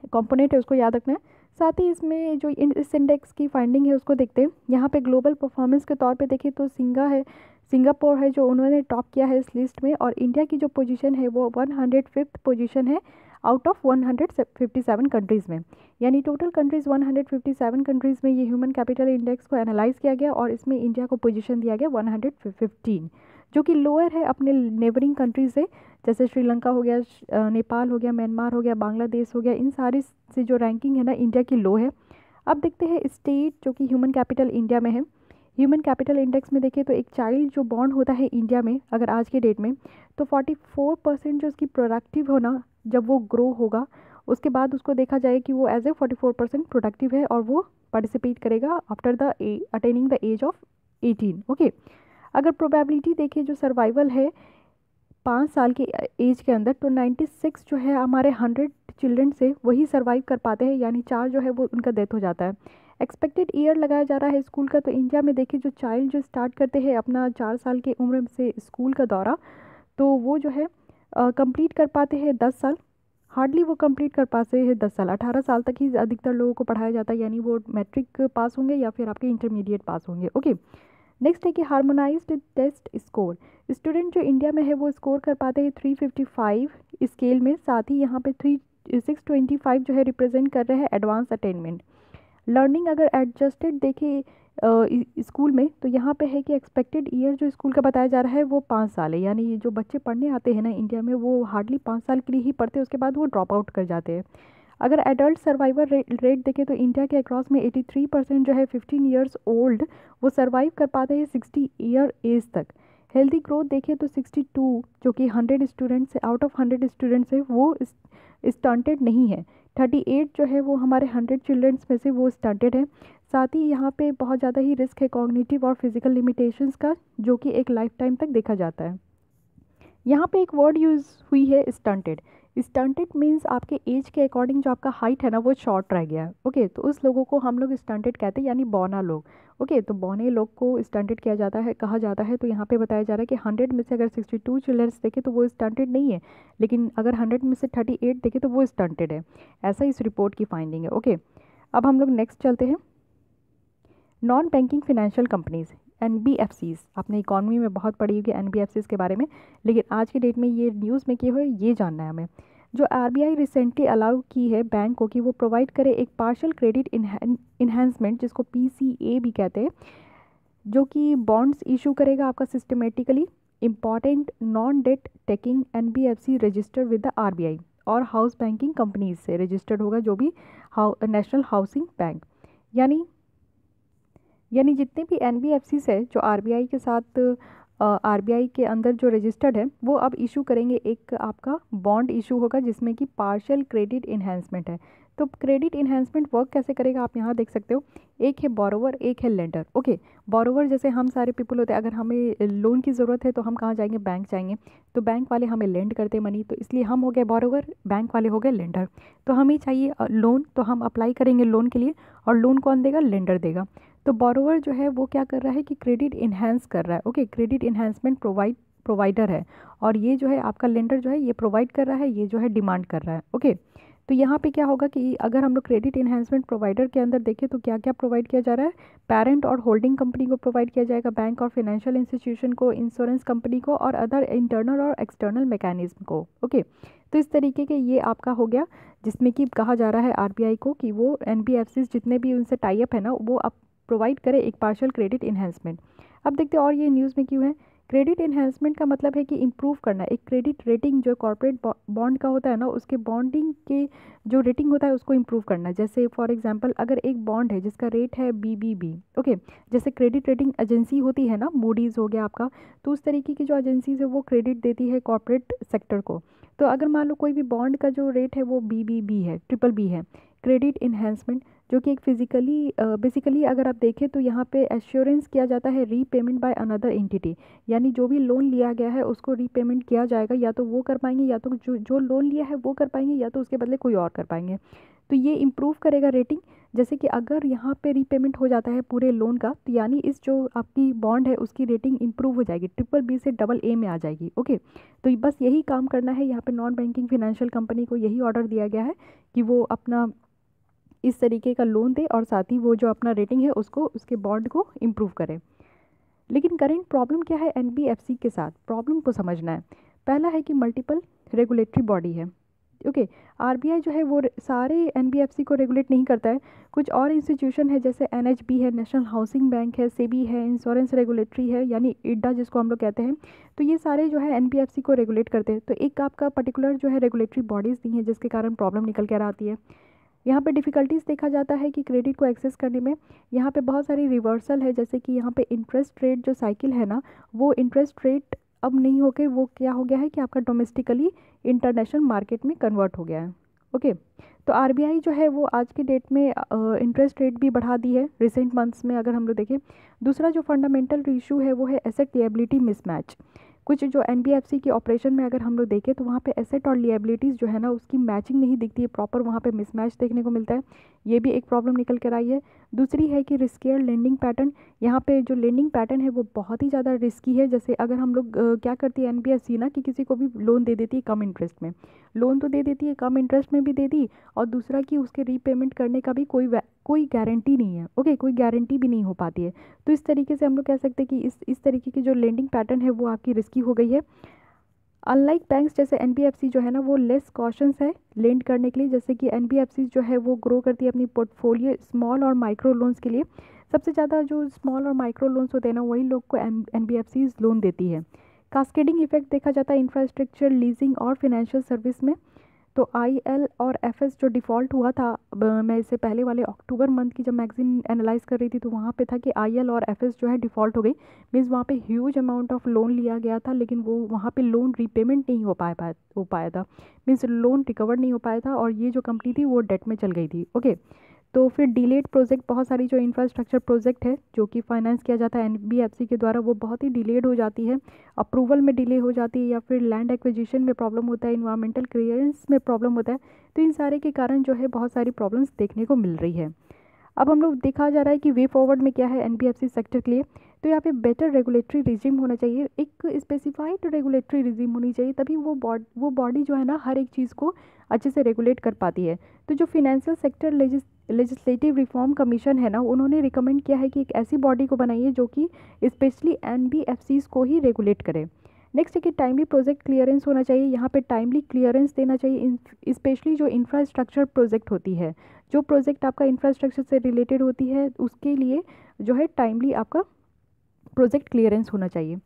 [SPEAKER 1] कंपोनेंट है उसको याद रखना है। साथ ही इसमें जो इस इंडेक्स की फाइंडिंग है उसको देखते हैं। यहाँ पे ग्लोबल परफॉर्मेंस के तौर पे देखें तो सिंगापुर है जो उन्होंने टॉप किया है इस लिस्ट में, और इंडिया की जो पोजीशन है वो 105th पोजीशन है आउट ऑफ 157 कंट्रीज़ में। यानी टोटल कंट्रीज़ 157 कंट्रीज़ में ये ह्यूमन कैपिटल इंडेक्स को एनालाइज किया गया, और इसमें इंडिया को पोजीशन दिया गया 115, जो कि लोअर है अपने नेबरिंग कंट्रीज से, जैसे श्रीलंका हो गया, नेपाल हो गया, म्यांमार हो गया, बांग्लादेश हो गया। इन सारे से जो रैंकिंग है ना इंडिया की लो है। अब देखते हैं स्टेट जो कि ह्यूमन कैपिटल इंडिया में है। ह्यूमन कैपिटल इंडेक्स में देखें तो एक चाइल्ड जो बॉर्न होता है इंडिया में अगर आज के डेट में, तो 44% जो उसकी प्रोडक्टिव होना जब वो ग्रो होगा उसके बाद उसको देखा जाए कि वो एज ए 44% प्रोडक्टिव है, और वो पार्टिसिपेट करेगा after the attaining the age of 18। Okay, अगर प्रोबेबिलिटी देखें जो सर्वाइवल है 5 साल की एज के अंदर, तो 96 जो है हमारे 100 चिल्ड्रन से वही सर्वाइव कर पाते हैं, यानी 4 जो है वो उनका डेथ हो जाता है। एक्सपेक्टेड ईयर लगाया जा रहा है स्कूल का, तो इंडिया में देखिए जो चाइल्ड जो स्टार्ट करते हैं अपना 4 साल की उम्र से स्कूल का दौरा, तो वो जो है कंप्लीट कर पाते हैं 10 साल। हार्डली वो कंप्लीट कर पाते हैं 10 साल, 18 साल तक ही अधिकतर लोगों को पढ़ाया जाता है, यानी वो मैट्रिक पास होंगे या फिर आपके इंटरमीडिएट पास होंगे। ओके, नेक्स्ट है कि हार्मोनाइज्ड टेस्ट स्कोर। स्टूडेंट जो इंडिया में है वो स्कोर कर पाते हैं 355 स्केल में, साथ ही यहाँ पे 625 जो है रिप्रेजेंट कर रहे हैं एडवांस अटेनमेंट। लर्निंग अगर एडजस्टेड देखें स्कूल में, तो यहाँ पे है कि एक्सपेक्टेड ईयर जो स्कूल का बताया जा रहा है वो 5 साल है, यानी जो बच्चे पढ़ने आते हैं ना इंडिया में वो हार्डली 5 साल के लिए ही पढ़ते हैं, उसके बाद वो ड्रॉप आउट कर जाते हैं। अगर एडल्ट सर्वाइवल रेट देखें तो इंडिया के अक्रॉस में 83% जो है 15 ईयर्स ओल्ड वो सर्वाइव कर पाते हैं 60 ईयर एज तक। हेल्दी ग्रोथ देखें तो 62 जो कि 100 स्टूडेंट्स आउट ऑफ 100 स्टूडेंट्स है वो स्टंटेड नहीं है। 38 जो है वो हमारे 100 चिल्ड्रंस में से वो स्टंटेड है। साथ ही यहाँ पे बहुत ज़्यादा ही रिस्क है कॉग्निटिव और फिजिकल लिमिटेशंस का, जो कि एक लाइफ टाइम तक देखा जाता है। यहाँ पे एक वर्ड यूज़ हुई है स्टंटेड। स्टंटेड मीन्स आपके एज के अकॉर्डिंग जो आपका हाइट है ना वो शॉर्ट रह गया है। ओके, तो उस लोगों को हम लोग स्टंटेड कहते हैं, यानी बौना लोग। ओके, तो बौने लोग को स्टंटेड किया जाता है, कहा जाता है। तो यहाँ पे बताया जा रहा है कि 100 में से अगर 62 चिल्ड्रंस देखे तो वो स्टंटेड नहीं है, लेकिन अगर 100 में से 38 देखे तो वो स्टंटेड है। ऐसा इस रिपोर्ट की फाइंडिंग है। ओके, अब हम लोग नेक्स्ट चलते हैं। Non banking financial companies NBFCs, आपने इकॉनमी में बहुत पढ़ी होगी NBFCs के बारे में, लेकिन आज के डेट में ये न्यूज़ में क्या हुआ ये जानना है हमें। जो RBI रिसेंटली अलाउ की है बैंक को कि वो प्रोवाइड करे एक पार्शियल क्रेडिट इन्हेंसमेंट, जिसको PCA भी कहते हैं, जो कि बॉन्ड्स इशू करेगा आपका systematically important non debt taking NBFC register with the RBI, और हाउस बैंकिंग कंपनीज से रजिस्टर्ड होगा, जो भी नेशनल हाउसिंग बैंक। यानी जितने भी NBFCs है जो RBI के साथ RBI के अंदर जो रजिस्टर्ड है वो अब इशू करेंगे, एक आपका बॉन्ड इशू होगा जिसमें कि पार्शियल क्रेडिट इन्हेंसमेंट है। तो क्रेडिट इन्हेंसमेंट वर्क कैसे करेगा आप यहाँ देख सकते हो। एक है बोरोवर, एक है लेंडर। ओके, बोरोवर जैसे हम सारे पीपल होते हैं, अगर हमें लोन की ज़रूरत है तो हम कहाँ जाएंगे, बैंक जाएंगे, तो बैंक वाले हमें लेंड करते मनी, तो इसलिए हम हो गए बोरोवर, बैंक वाले हो गए लेंडर। तो हमें चाहिए लोन, तो हम अप्लाई करेंगे लोन के लिए, और लोन कौन देगा, लेंडर देगा। तो बोरोवर जो है वो क्या कर रहा है कि क्रेडिट इन्हेंस कर रहा है। ओके, क्रेडिट इन्हेंसमेंट प्रोवाइडर है, और ये जो है आपका लेंडर जो है ये प्रोवाइड कर रहा है, ये जो है डिमांड कर रहा है। ओके, तो यहाँ पे क्या होगा कि अगर हम लोग क्रेडिट इन्हेंसमेंट प्रोवाइडर के अंदर देखें तो क्या क्या प्रोवाइड किया जा रहा है। पेरेंट और होल्डिंग कंपनी को प्रोवाइड किया जाएगा, बैंक और फाइनेंशियल इंस्टीट्यूशन को, इंश्योरेंस कंपनी को, और अदर इंटरनल और एक्सटर्नल मैकेनिज्म को। ओके, तो इस तरीके के ये आपका हो गया, जिसमें कि कहा जा रहा है RBI को कि वो NBFCs जितने भी उनसे टाई अप है ना वो अब प्रोवाइड करे एक पार्शियल क्रेडिट इन्हेंसमेंट। अब देखते हैं और ये न्यूज़ में क्यों है। क्रेडिट इन्हेंसमेंट का मतलब है कि इम्प्रूव करना, एक क्रेडिट रेटिंग जो कॉर्पोरेट बॉन्ड का होता है ना उसके बॉन्डिंग के जो रेटिंग होता है उसको इम्प्रूव करना। जैसे फॉर एग्जांपल अगर एक बॉन्ड है जिसका रेट है BBB, ओके, जैसे क्रेडिट रेटिंग एजेंसी होती है ना, मूडीज़ हो गया आपका, तो उस तरीके की जो एजेंसीज है वो क्रेडिट देती है कॉर्पोरेट सेक्टर को। तो अगर मान लो कोई भी बॉन्ड का जो रेट है वो BBB है, BBB है, क्रेडिट इन्हेंसमेंट जो कि एक फिजिकली बेसिकली अगर आप देखें तो यहाँ पे एश्योरेंस किया जाता है रीपेमेंट बाय अनदर एंटिटी, यानी जो भी लोन लिया गया है उसको रीपेमेंट किया जाएगा, या तो वो कर पाएंगे, या तो जो लोन लिया है वो कर पाएंगे, या तो उसके बदले कोई और कर पाएंगे। तो ये इम्प्रूव करेगा रेटिंग। जैसे कि अगर यहाँ पे रीपेमेंट हो जाता है पूरे लोन का, तो यानी इस जो आपकी बॉन्ड है उसकी रेटिंग इंप्रूव हो जाएगी, BBB से AA में आ जाएगी। ओके, तो बस यही काम करना है यहाँ पे नॉन बैंकिंग फाइनेंशियल कंपनी को, यही ऑर्डर दिया गया है कि वो अपना इस तरीके का लोन दे और साथ ही वो जो अपना रेटिंग है उसको, उसके बॉन्ड को इम्प्रूव करे। लेकिन करेंट प्रॉब्लम क्या है NBFC के साथ, प्रॉब्लम को समझना है। पहला है कि मल्टीपल रेगुलेटरी बॉडी है। ओके, RBI जो है वो सारे NBFC को रेगुलेट नहीं करता है, कुछ और इंस्टीट्यूशन है जैसे NHB है, नेशनल हाउसिंग बैंक है, सेबी है, इंश्योरेंस रेगुलेटरी है यानी IDA जिसको हम लोग कहते हैं। तो ये सारे जो है NBFC को रेगुलेट करते हैं। तो एक आपका पर्टिकुलर जो है रेगुलेटरी बॉडीज़ नहीं है जिसके कारण प्रॉब्लम निकल कर आती है। यहाँ पे डिफ़िकल्टीज़ देखा जाता है कि क्रेडिट को एक्सेस करने में यहाँ पे बहुत सारी रिवर्सल है, जैसे कि यहाँ पे इंटरेस्ट रेट जो साइकिल है ना, वो इंटरेस्ट रेट अब नहीं होकर वो क्या हो गया है कि आपका डोमेस्टिकली इंटरनेशनल मार्केट में कन्वर्ट हो गया है। ओके, तो RBI जो है वो आज के डेट में इंटरेस्ट रेट भी बढ़ा दी है रिसेंट मंथ्स में, अगर हम लोग देखें। दूसरा जो फंडामेंटल इशू है वो है एसेट लिएबिलिटी मिसमैच। कुछ जो NBFC के ऑपरेशन में अगर हम लोग देखें तो वहाँ पे एसेट और लिएबिलिटीज़ जो है ना उसकी मैचिंग नहीं दिखती है प्रॉपर, वहाँ पे मिसमैच देखने को मिलता है। ये भी एक प्रॉब्लम निकल कर आई है। दूसरी है कि रिस्कियर लेंडिंग पैटर्न, यहाँ पे जो लेंडिंग पैटर्न है वो बहुत ही ज़्यादा रिस्की है। जैसे अगर हम लोग क्या करती है NBFC ना कि किसी को भी लोन दे देती है कम इंटरेस्ट में, लोन तो दे देती है कम इंटरेस्ट में भी दे दी, और दूसरा कि उसके रीपेमेंट करने का भी कोई गारंटी नहीं है। ओके, कोई गारंटी भी नहीं हो पाती है। तो इस तरीके से हम लोग कह सकते हैं कि इस तरीके की जो लेंडिंग पैटर्न है वो आपकी रिस्की हो गई है। अनलाइक बैंक्स जैसे NBFC जो है ना वो लेस कॉशंस है लेंड करने के लिए, जैसे कि NBFC जो है वो ग्रो करती है अपनी पोर्टफोलियो स्मॉल और माइक्रो लोन्स के लिए। सबसे ज़्यादा जो स्मॉल और माइक्रो लोन्स होते हैं ना वही लोग को NBFC लोन देती है। कास्केडिंग इफेक्ट देखा जाता है इंफ्रास्ट्रक्चर, लीजिंग और फिनेंशियल सर्विस में। तो IL और FS जो डिफ़ॉल्ट हुआ था, मैं इससे पहले वाले अक्टूबर मंथ की जब मैगजीन एनालाइज कर रही थी तो वहाँ पे था कि IL और FS जो है डिफ़ॉल्ट हो गई। मीन्स वहाँ पे ह्यूज अमाउंट ऑफ लोन लिया गया था लेकिन वो वहाँ पे लोन रीपेमेंट नहीं हो पाया था, मीन्स लोन रिकवर नहीं हो पाया था और ये जो कंपनी थी वो डेट में चल गई थी। ओके, तो फिर डिलेड प्रोजेक्ट, बहुत सारी जो इंफ्रास्ट्रक्चर प्रोजेक्ट है जो कि फाइनेंस किया जाता है NBFC के द्वारा, वो बहुत ही डिलेड हो जाती है, अप्रूवल में डिले हो जाती है, या फिर लैंड एक्विजिशन में प्रॉब्लम होता है, इन्वायरमेंटल क्लियरेंस में प्रॉब्लम होता है। तो इन सारे के कारण जो है बहुत सारी प्रॉब्लम्स देखने को मिल रही है। अब हम लोग देखा जा रहा है कि वे फॉरवर्ड में क्या है NBFC सेक्टर के लिए। तो यहाँ पे बेटर रेगुलेटरी रिजिम होना चाहिए, एक स्पेसिफाइड रेगुलेटरी रिजिम होनी चाहिए, तभी वो बॉडी जो है ना हर एक चीज़ को अच्छे से रेगुलेट कर पाती है। तो जो financial sector legislative reform commission है ना, उन्होंने रिकमेंड किया है कि एक ऐसी बॉडी को बनाइए जो कि स्पेशली NBFCs को ही रेगुलेट करे। नेक्स्ट है कि टाइमली प्रोजेक्ट क्लियरेंस होना चाहिए, यहाँ पे टाइमली क्लियरेंस देना चाहिए, स्पेशली जो इंफ्रास्ट्रक्चर प्रोजेक्ट होती है, जो प्रोजेक्ट आपका इंफ्रास्ट्रक्चर से रिलेटेड होती है उसके लिए जो है टाइमली आपका प्रोजेक्ट क्लियरेंस होना चाहिए।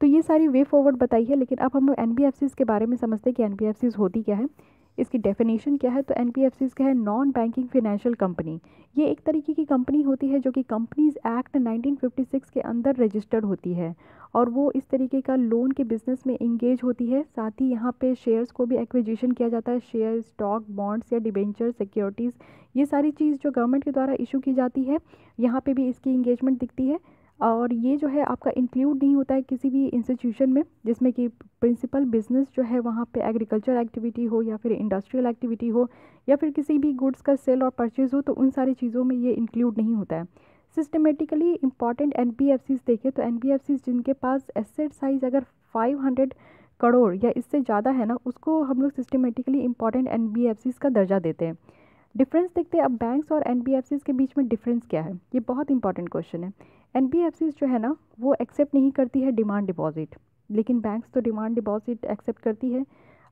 [SPEAKER 1] तो ये सारी वे फॉरवर्ड बताई है, लेकिन अब हम लोग NBFCs के बारे में समझते हैं कि NBFCs होती क्या है, इसकी डेफिनेशन क्या है। तो NBFCs क्या है, नॉन बैंकिंग फाइनेंशियल कंपनी। ये एक तरीके की कंपनी होती है जो कि कंपनीज एक्ट 1956 के अंदर रजिस्टर्ड होती है और वो इस तरीके का लोन के बिजनेस में इंगेज होती है। साथ ही यहाँ पे शेयर्स को भी एक्विजिशन किया जाता है, शेयर, स्टॉक, बॉन्ड्स या डिबेंचर, सिक्योरिटीज़, ये सारी चीज़ जो गवर्नमेंट के द्वारा इशू की जाती है, यहाँ पे भी इसकी इंगेजमेंट दिखती है। और ये जो है आपका इंक्लूड नहीं होता है किसी भी इंस्टीट्यूशन में जिसमें कि प्रिंसिपल बिजनेस जो है वहाँ पे एग्रीकल्चर एक्टिविटी हो या फिर इंडस्ट्रियल एक्टिविटी हो या फिर किसी भी गुड्स का सेल और परचेज हो, तो उन सारी चीज़ों में ये इंक्लूड नहीं होता है। सिस्टमेटिकली इंपॉर्टेंट NBFCs देखें तो NBFCs जिनके पास एसेट साइज अगर 500 करोड़ या इससे ज़्यादा है ना, उसको हम लोग सिस्टमेटिकली इंपॉर्टेंट NBFCs का दर्जा देते हैं। डिफरेंस देखते हैं अब बैंक्स और NBFCs के बीच में डिफरेंस क्या है, ये बहुत इंपॉर्टेंट क्वेश्चन है। NBFCs जो है ना वो एक्सेप्ट नहीं करती है डिमांड डिपॉजिट, लेकिन बैंक्स तो डिमांड डिपॉजिट एक्सेप्ट करती है।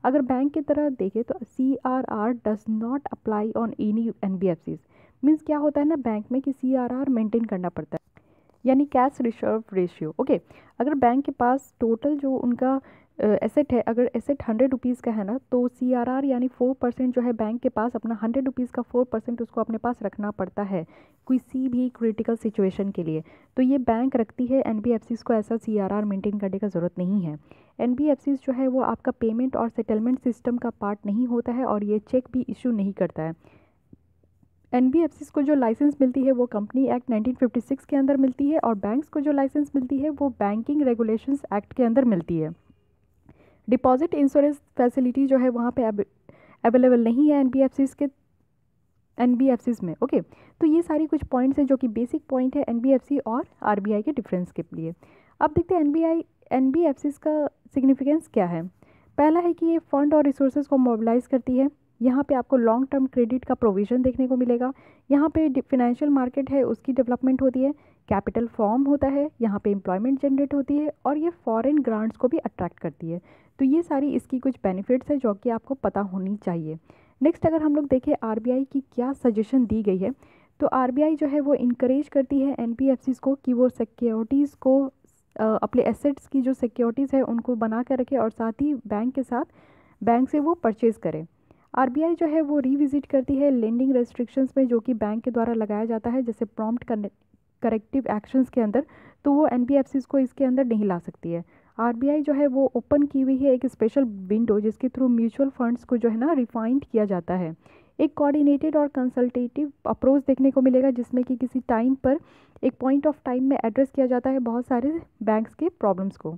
[SPEAKER 1] अगर बैंक की तरह देखें तो CRR does not apply on any NBFCs। Means क्या होता है ना बैंक में कि CRR मेंटेन करना पड़ता है, यानी कैश रिजर्व रेशियो। ओके, अगर बैंक के पास टोटल जो उनका एसेट है, अगर एसेट 100 रुपीज़ का है ना, तो CRR यानी 4% जो है बैंक के पास अपना 100 रुपीज़ का 4% उसको अपने पास रखना पड़ता है किसी भी क्रिटिकल सिचुएशन के लिए। तो ये बैंक रखती है, NBFCs को ऐसा CRR मेंटेन करने का ज़रूरत नहीं है। NBFCs जो है वो आपका पेमेंट और सेटलमेंट सिस्टम का पार्ट नहीं होता है और ये चेक भी इशू नहीं करता है। एनबीएफसीज को जो लाइसेंस मिलती है वो कंपनी एक्ट 1956 के अंदर मिलती है और बैंक्स को जो लाइसेंस मिलती है वो बैंकिंग रेगुलेशंस एक्ट के अंदर मिलती है। डिपॉजिट इंश्योरेंस फैसिलिटी जो है वहाँ पे अवेलेबल नहीं है एनबीएफसीज में। ओके, तो ये सारी कुछ पॉइंट्स हैं जो कि बेसिक पॉइंट है एनबीएफसी और आरबीआई के डिफरेंस के लिए। अब देखते हैं एनबीएफसीज का सिग्निफिकेंस क्या है। पहला है कि ये फंड और रिसोर्सेज को मोबिलाइज करती है। यहाँ पे आपको लॉन्ग टर्म क्रेडिट का प्रोविज़न देखने को मिलेगा। यहाँ पे फिनेंशियल मार्केट है उसकी डेवलपमेंट होती है, कैपिटल फॉर्म होता है, यहाँ पे एम्प्लॉयमेंट जनरेट होती है और ये फॉरेन ग्रांट्स को भी अट्रैक्ट करती है। तो ये सारी इसकी कुछ बेनिफिट्स है जो कि आपको पता होनी चाहिए। नेक्स्ट अगर हम लोग देखें आरबीआई की क्या सजेशन दी गई है, तो आरबीआई जो है वो इनकरेज करती है एनबीएफसीज को कि वो सिक्योरिटीज़ को अपने एसेट्स की जो सिक्योरिटीज़ है उनको बना कर रखे और साथ ही बैंक से वो परचेज़ करें। आरबीआई जो है वो रिविजिट करती है लेंडिंग रेस्ट्रिक्शंस में जो कि बैंक के द्वारा लगाया जाता है, जैसे प्रॉम्प्ट करेक्टिव एक्शंस के अंदर, तो वो एनबीएफसीज को इसके अंदर नहीं ला सकती है। आरबीआई जो है वो ओपन की हुई है एक स्पेशल विंडो जिसके थ्रू म्यूचुअल फंड्स को जो है ना रिफाइंड किया जाता है। एक कोऑर्डिनेटेड और कंसल्टेटिव अप्रोच देखने को मिलेगा जिसमें कि किसी टाइम पर एक पॉइंट ऑफ टाइम में एड्रेस किया जाता है बहुत सारे बैंक्स के प्रॉब्लम्स को।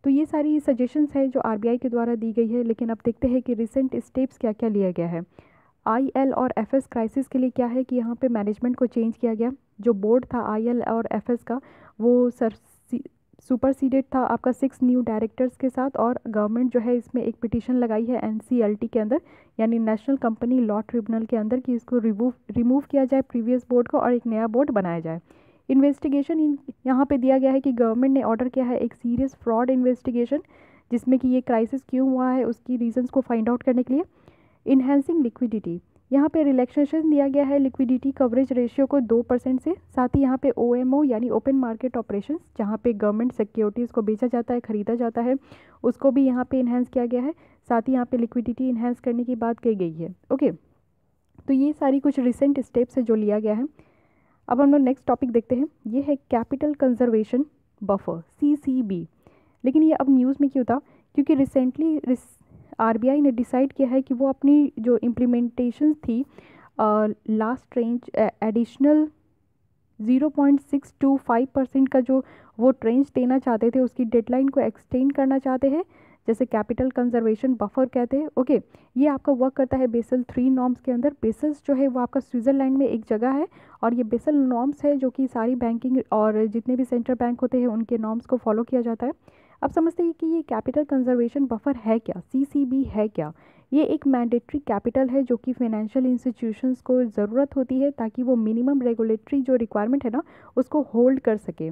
[SPEAKER 1] तो ये सारी सजेशंस है जो आरबीआई के द्वारा दी गई है। लेकिन अब देखते हैं कि रिसेंट स्टेप्स क्या क्या लिया गया है। आईएल और एफएस क्राइसिस के लिए क्या है कि यहाँ पे मैनेजमेंट को चेंज किया गया। जो बोर्ड था आईएल और एफएस का वो सुपरसीडेड था आपका 6 न्यू डायरेक्टर्स के साथ, और गवर्नमेंट जो है इसमें एक पिटीशन लगाई है एनसीएलटी के अंदर यानी नेशनल कंपनी लॉ ट्रिब्यूनल के अंदर कि इसको रिमूव किया जाए प्रीवियस बोर्ड को और एक नया बोर्ड बनाया जाए। इन्वेस्टिगेशन यहाँ पे दिया गया है कि गवर्नमेंट ने ऑर्डर किया है एक सीरियस फ्रॉड इन्वेस्टिगेशन जिसमें कि ये क्राइसिस क्यों हुआ है उसकी रीजंस को फाइंड आउट करने के लिए। इन्हेंसिंग लिक्विडिटी, यहाँ पे रिलैक्सेशन दिया गया है लिक्विडिटी कवरेज रेशियो को 2% से। साथ ही यहाँ पे ओएमओ यानी ओपन मार्केट ऑपरेशंस जहाँ पे गवर्नमेंट सिक्योरिटीज़ को बेचा जाता है, ख़रीदा जाता है, उसको भी यहाँ पे इन्हेंस किया गया है। साथ ही यहाँ पे लिक्विडिटी इन्हेंस करने की बात कही गई है। ओके, तो ये सारी कुछ रिसेंट स्टेप्स है जो लिया गया है। अब हम लोग नेक्स्ट टॉपिक देखते हैं, ये है कैपिटल कंजर्वेशन बफर CCB। लेकिन ये अब न्यूज़ में क्यों था, क्योंकि रिसेंटली आरबीआई ने डिसाइड किया है कि वो अपनी जो इम्प्लीमेंटेशन थी लास्ट रेंज एडिशनल 0.625% का जो वो ट्रेंज देना चाहते थे उसकी डेडलाइन को एक्सटेंड करना चाहते हैं, जैसे कैपिटल कंजर्वेशन बफर कहते हैं। ओके, ये आपका वर्क करता है बेसल 3 नॉर्म्स के अंदर। बेसल्स जो है वो आपका स्विट्ज़रलैंड में एक जगह है और ये बेसल नॉर्म्स है जो कि सारी बैंकिंग और जितने भी सेंट्रल बैंक होते हैं उनके नॉर्म्स को फॉलो किया जाता है। अब समझते हैं कि ये कैपिटल कंजर्वेशन बफर है क्या, CCB है क्या। ये एक मैंडेटरी कैपिटल है जो कि फाइनेंशियल इंस्टीट्यूशंस को ज़रूरत होती है ताकि वो मिनिमम रेगुलेटरी जो रिक्वायरमेंट है ना उसको होल्ड कर सके।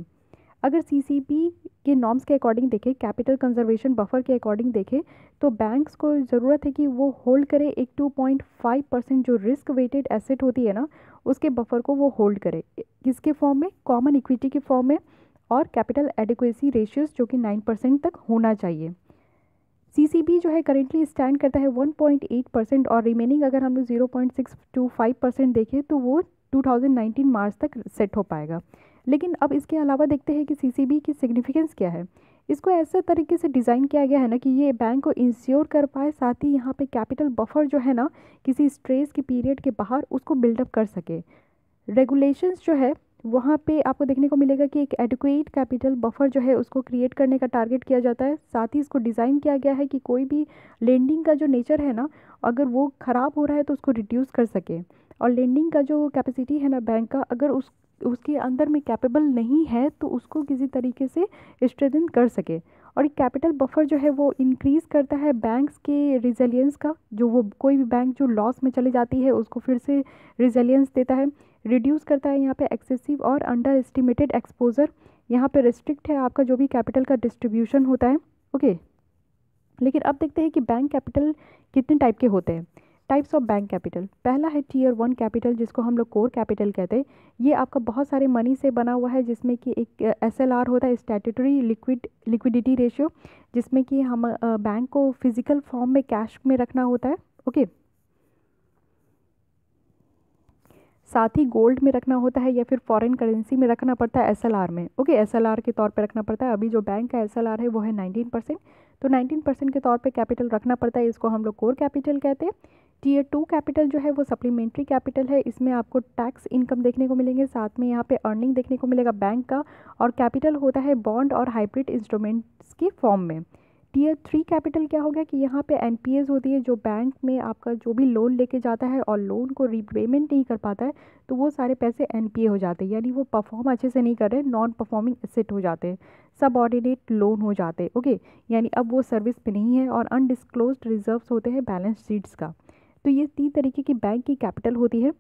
[SPEAKER 1] अगर CCB के नॉर्म्स के अकॉर्डिंग देखें, कैपिटल कंजर्वेशन बफर के अकॉर्डिंग देखें, तो बैंक्स को ज़रूरत है कि वो होल्ड करे एक 2.5% जो रिस्क वेटेड एसेट होती है ना उसके बफर को वो होल्ड करे। किसके फॉर्म में, कॉमन इक्विटी के फॉर्म में, और कैपिटल एडिक्वेसी रेशियोज जो कि 9% तक होना चाहिए। CCB जो है करेंटली स्टैंड करता है 1.8% और रिमेनिंग अगर हम लोग 0.625% देखें तो वो 2019 मार्च तक सेट हो पाएगा। लेकिन अब इसके अलावा देखते हैं कि CCB की सिग्निफिकेंस क्या है। इसको ऐसे तरीके से डिज़ाइन किया गया है ना कि ये बैंक को इंश्योर कर पाए, साथ ही यहाँ पे कैपिटल बफर जो है ना किसी स्ट्रेस के पीरियड के बाहर उसको बिल्डअप कर सके। रेगुलेशंस जो है वहाँ पे आपको देखने को मिलेगा कि एक एडिक्वेट कैपिटल बफर जो है उसको क्रिएट करने का टारगेट किया जाता है। साथ ही इसको डिज़ाइन किया गया है कि कोई भी लेंडिंग का जो नेचर है ना अगर वो ख़राब हो रहा है तो उसको रिड्यूस कर सके, और लेंडिंग का जो कैपेसिटी है ना बैंक का अगर उसके अंदर में कैपेबल नहीं है तो उसको किसी तरीके से स्ट्रेंथन कर सके। और एक कैपिटल बफर जो है वो इंक्रीज़ करता है बैंक्स के रिजिलियंस का, जो वो कोई भी बैंक जो लॉस में चली जाती है उसको फिर से रिजिलियंस देता है। रिड्यूस करता है यहाँ पे एक्सेसिव और अंडर एस्टिमेटेड एक्सपोजर, यहाँ पे रिस्ट्रिक्ट है आपका जो भी कैपिटल का डिस्ट्रीब्यूशन होता है। ओके, लेकिन अब देखते हैं कि बैंक कैपिटल कितने टाइप के होते हैं। टाइप्स ऑफ बैंक कैपिटल, पहला है Tier 1 कैपिटल जिसको हम लोग कोर कैपिटल कहते हैं। ये आपका बहुत सारे मनी से बना हुआ है जिसमें कि एक SLR होता है, स्टैट्यूटरी लिक्विडिटी रेशियो, जिसमें कि हम बैंक को फिजिकल फॉर्म में कैश में रखना होता है। ओके, साथ ही गोल्ड में रखना होता है या फिर फॉरेन करेंसी में रखना पड़ता है SLR में। ओके, SLR के तौर पे रखना पड़ता है। अभी जो बैंक का SLR है वो है 19%। तो 19% के तौर पे कैपिटल रखना पड़ता है, इसको हम लोग कोर कैपिटल कहते हैं। टीयर 2 कैपिटल जो है वो सप्लीमेंट्री कैपिटल है, इसमें आपको टैक्स इनकम देखने को मिलेंगे, साथ में यहाँ पे अर्निंग देखने को मिलेगा बैंक का, और कैपिटल होता है बॉन्ड और हाइब्रिड इंस्ट्रूमेंट्स की फॉर्म में। टीयर 3 कैपिटल क्या हो गया कि यहाँ पे एनपीएस होती है, जो बैंक में आपका जो भी लोन लेके जाता है और लोन को रीपेमेंट नहीं कर पाता है तो वो सारे पैसे एनपीए हो जाते हैं, यानी वो परफॉर्म अच्छे से नहीं कर रहे, नॉन परफॉर्मिंग एसेट हो जाते हैं, सबऑर्डिनेट लोन हो जाते हैं। ओके, यानी अब वो सर्विस पे नहीं है, और अनडिस्क्लोज्ड रिजर्व्स होते हैं बैलेंस शीट्स का। तो ये 3 तरीके की बैंक की कैपिटल होती है।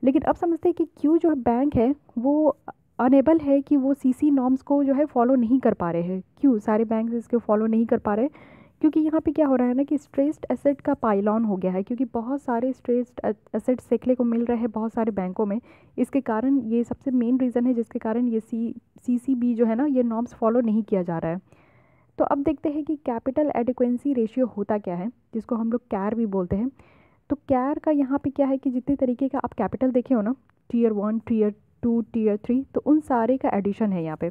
[SPEAKER 1] लेकिन अब समझते हैं कि क्यों जो बैंक है वो अनेबल है कि वो सीसी नॉर्म्स को जो है फॉलो नहीं कर पा रहे हैं। क्यों सारे बैंक इसको फॉलो नहीं कर पा रहे? क्योंकि यहाँ पे क्या हो रहा है ना कि स्ट्रेस्ड एसेट का पाइलॉन हो गया है, क्योंकि बहुत सारे स्ट्रेस्ड एसेट्स देखने को मिल रहे हैं बहुत सारे बैंकों में। इसके कारण ये सबसे मेन रीज़न है जिसके कारण ये सीसीबी जो है ना, ये नॉर्म्स फॉलो नहीं किया जा रहा है। तो अब देखते हैं कि कैपिटल एडिक्वेंसी रेशियो होता क्या है, जिसको हम लोग कैर भी बोलते हैं। तो कैर का यहाँ पे क्या है कि जितने तरीके का आप कैपिटल देखे हो ना, टीयर 1, टीयर 2, टीयर 3, तो उन सारे का एडिशन है यहाँ पे।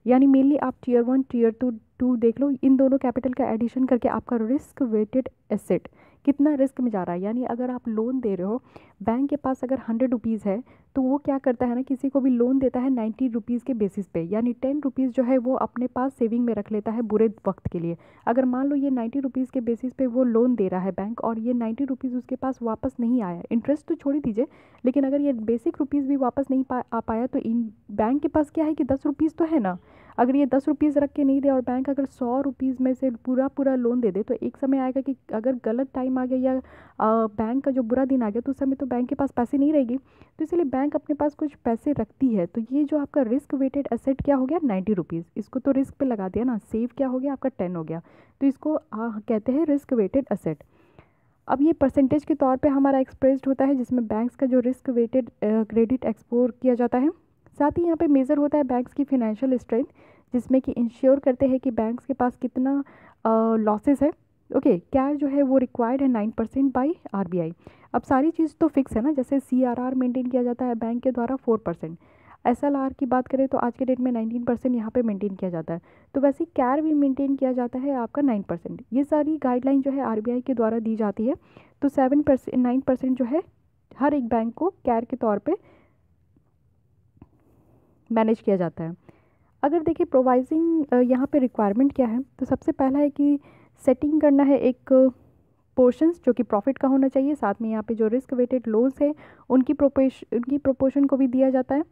[SPEAKER 1] यानी मेनली आप टीयर 1, टीयर 2 देख लो, इन दोनों कैपिटल का एडिशन करके आपका रिस्क वेटेड एसेट कितना रिस्क में जा रहा है। यानी अगर आप लोन दे रहे हो, बैंक के पास अगर 100 रुपीज़ है तो वो क्या करता है ना, किसी को भी लोन देता है 90 रुपीज़ के बेसिस पे, यानी 10 रुपीज़ जो है वो अपने पास सेविंग में रख लेता है बुरे वक्त के लिए। अगर मान लो ये 90 रुपीज़ के बेसिस पे वो लोन दे रहा है बैंक, और ये 90 रुपीज़ उसके पास वापस नहीं आया, इंटरेस्ट तो छोड़ ही दीजिए, लेकिन अगर ये बेसिक रुपीज़ भी वापस नहीं आ पाया, तो इन बैंक के पास क्या है कि 10 रुपीज़ तो है ना। अगर ये 10 रुपीज़ रख के नहीं दे और बैंक अगर 100 रुपीज़ में से पूरा लोन दे दे, तो एक समय आएगा कि अगर गलत टाइम आ गया या बैंक का जो बुरा दिन आ गया, तो उस समय तो बैंक के पास पैसे नहीं रहेगी। तो इसलिए बैंक अपने पास कुछ पैसे रखती है। तो ये जो आपका रिस्क वेटेड एसेट क्या हो गया, 90 रुपीज़, इसको तो रिस्क पे लगा दिया ना, सेव क्या हो गया आपका 10 हो गया, तो इसको कहते हैं रिस्क वेटेड एसेट। अब ये परसेंटेज के तौर पे हमारा एक्सप्रेस्ड होता है, जिसमें बैंक्स का जो रिस्क वेटेड क्रेडिट एक्सपोर किया जाता है। साथ ही यहाँ पे मेज़र होता है बैंक्स की फिनेंशियल स्ट्रेंथ, जिसमें कि इंश्योर करते हैं कि बैंक्स के पास कितना लॉसेस है। ओके, कैर जो है वो रिक्वायर्ड है 9% बाई आरबीआई। अब सारी चीज़ तो फिक्स है ना, जैसे सीआरआर मेंटेन किया जाता है बैंक के द्वारा 4%, एसएलआर की बात करें तो आज के डेट में 19% यहाँ पे मेंटेन किया जाता है, तो वैसे कैर भी मेंटेन किया जाता है आपका 9%। ये सारी गाइडलाइन जो है आरबीआई के द्वारा दी जाती है। तो 9% जो है हर एक बैंक को कैर के तौर पे मैनेज किया जाता है। अगर देखिए प्रोवाइजिंग यहाँ पे रिक्वायरमेंट क्या है, तो सबसे पहला है कि सेटिंग करना है एक पोर्शंस जो कि प्रॉफिट का होना चाहिए, साथ में यहाँ पे जो रिस्क वेटेड लोन्स है उनकी प्रोपोर्शन को भी दिया जाता है।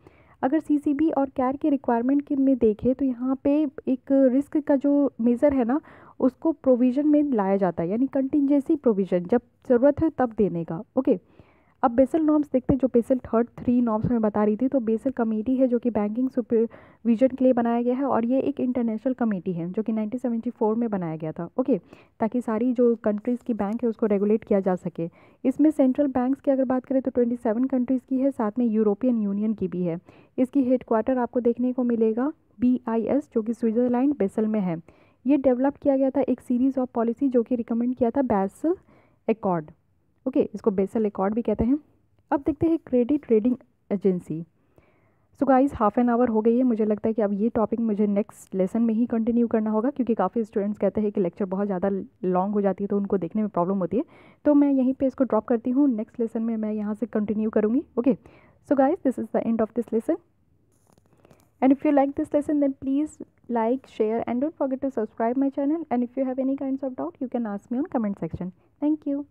[SPEAKER 1] अगर सीसीबी और कैर के रिक्वायरमेंट के में देखें तो यहाँ पे एक रिस्क का जो मेज़र है ना, उसको प्रोविज़न में लाया जाता है, यानी कंटिजेंसी प्रोविज़न, जब ज़रूरत है तब देने का। ओके, अब बेसल नॉर्म्स देखते हैं, जो बेसल थर्ड 3 नॉर्म्स में बता रही थी। तो बेसल कमेटी है जो कि बैंकिंग सुपरविजन के लिए बनाया गया है, और ये एक इंटरनेशनल कमेटी है जो कि 1974 में बनाया गया था। ओके, ताकि सारी जो कंट्रीज़ की बैंक है उसको रेगुलेट किया जा सके। इसमें सेंट्रल बैंक्स की अगर बात करें तो 27 कंट्रीज़ की है, साथ में यूरोपियन यूनियन की भी है। इसकी हेडक्वार्टर आपको देखने को मिलेगा BIS, जो कि स्विट्ज़रलैंड बेसल में है। ये डेवलप किया गया था एक सीरीज़ ऑफ पॉलिसी जो कि रिकमेंड किया था बेसल एकॉर्ड। ओके, इसको बेसल एकॉर्ड भी कहते हैं। अब देखते हैं credit rating agency. So guys, half an hour हो गई है, मुझे लगता है कि अब ये टॉपिक मुझे नेक्स्ट लेसन में ही कंटिन्यू करना होगा, क्योंकि काफ़ी स्टूडेंट्स कहते हैं कि लेक्चर बहुत ज़्यादा लॉन्ग हो जाती है तो उनको देखने में प्रॉब्लम होती है। तो मैं यहीं पे इसको ड्रॉप करती हूँ, नेक्स्ट लेसन में मैं यहाँ से कंटिन्यू करूँगी। Okay, so guys, this is the end of this lesson, and if you like this lesson then please like, share and don't forget to subscribe my channel, and if you have any kinds of doubt you can ask me on comment section. Thank you.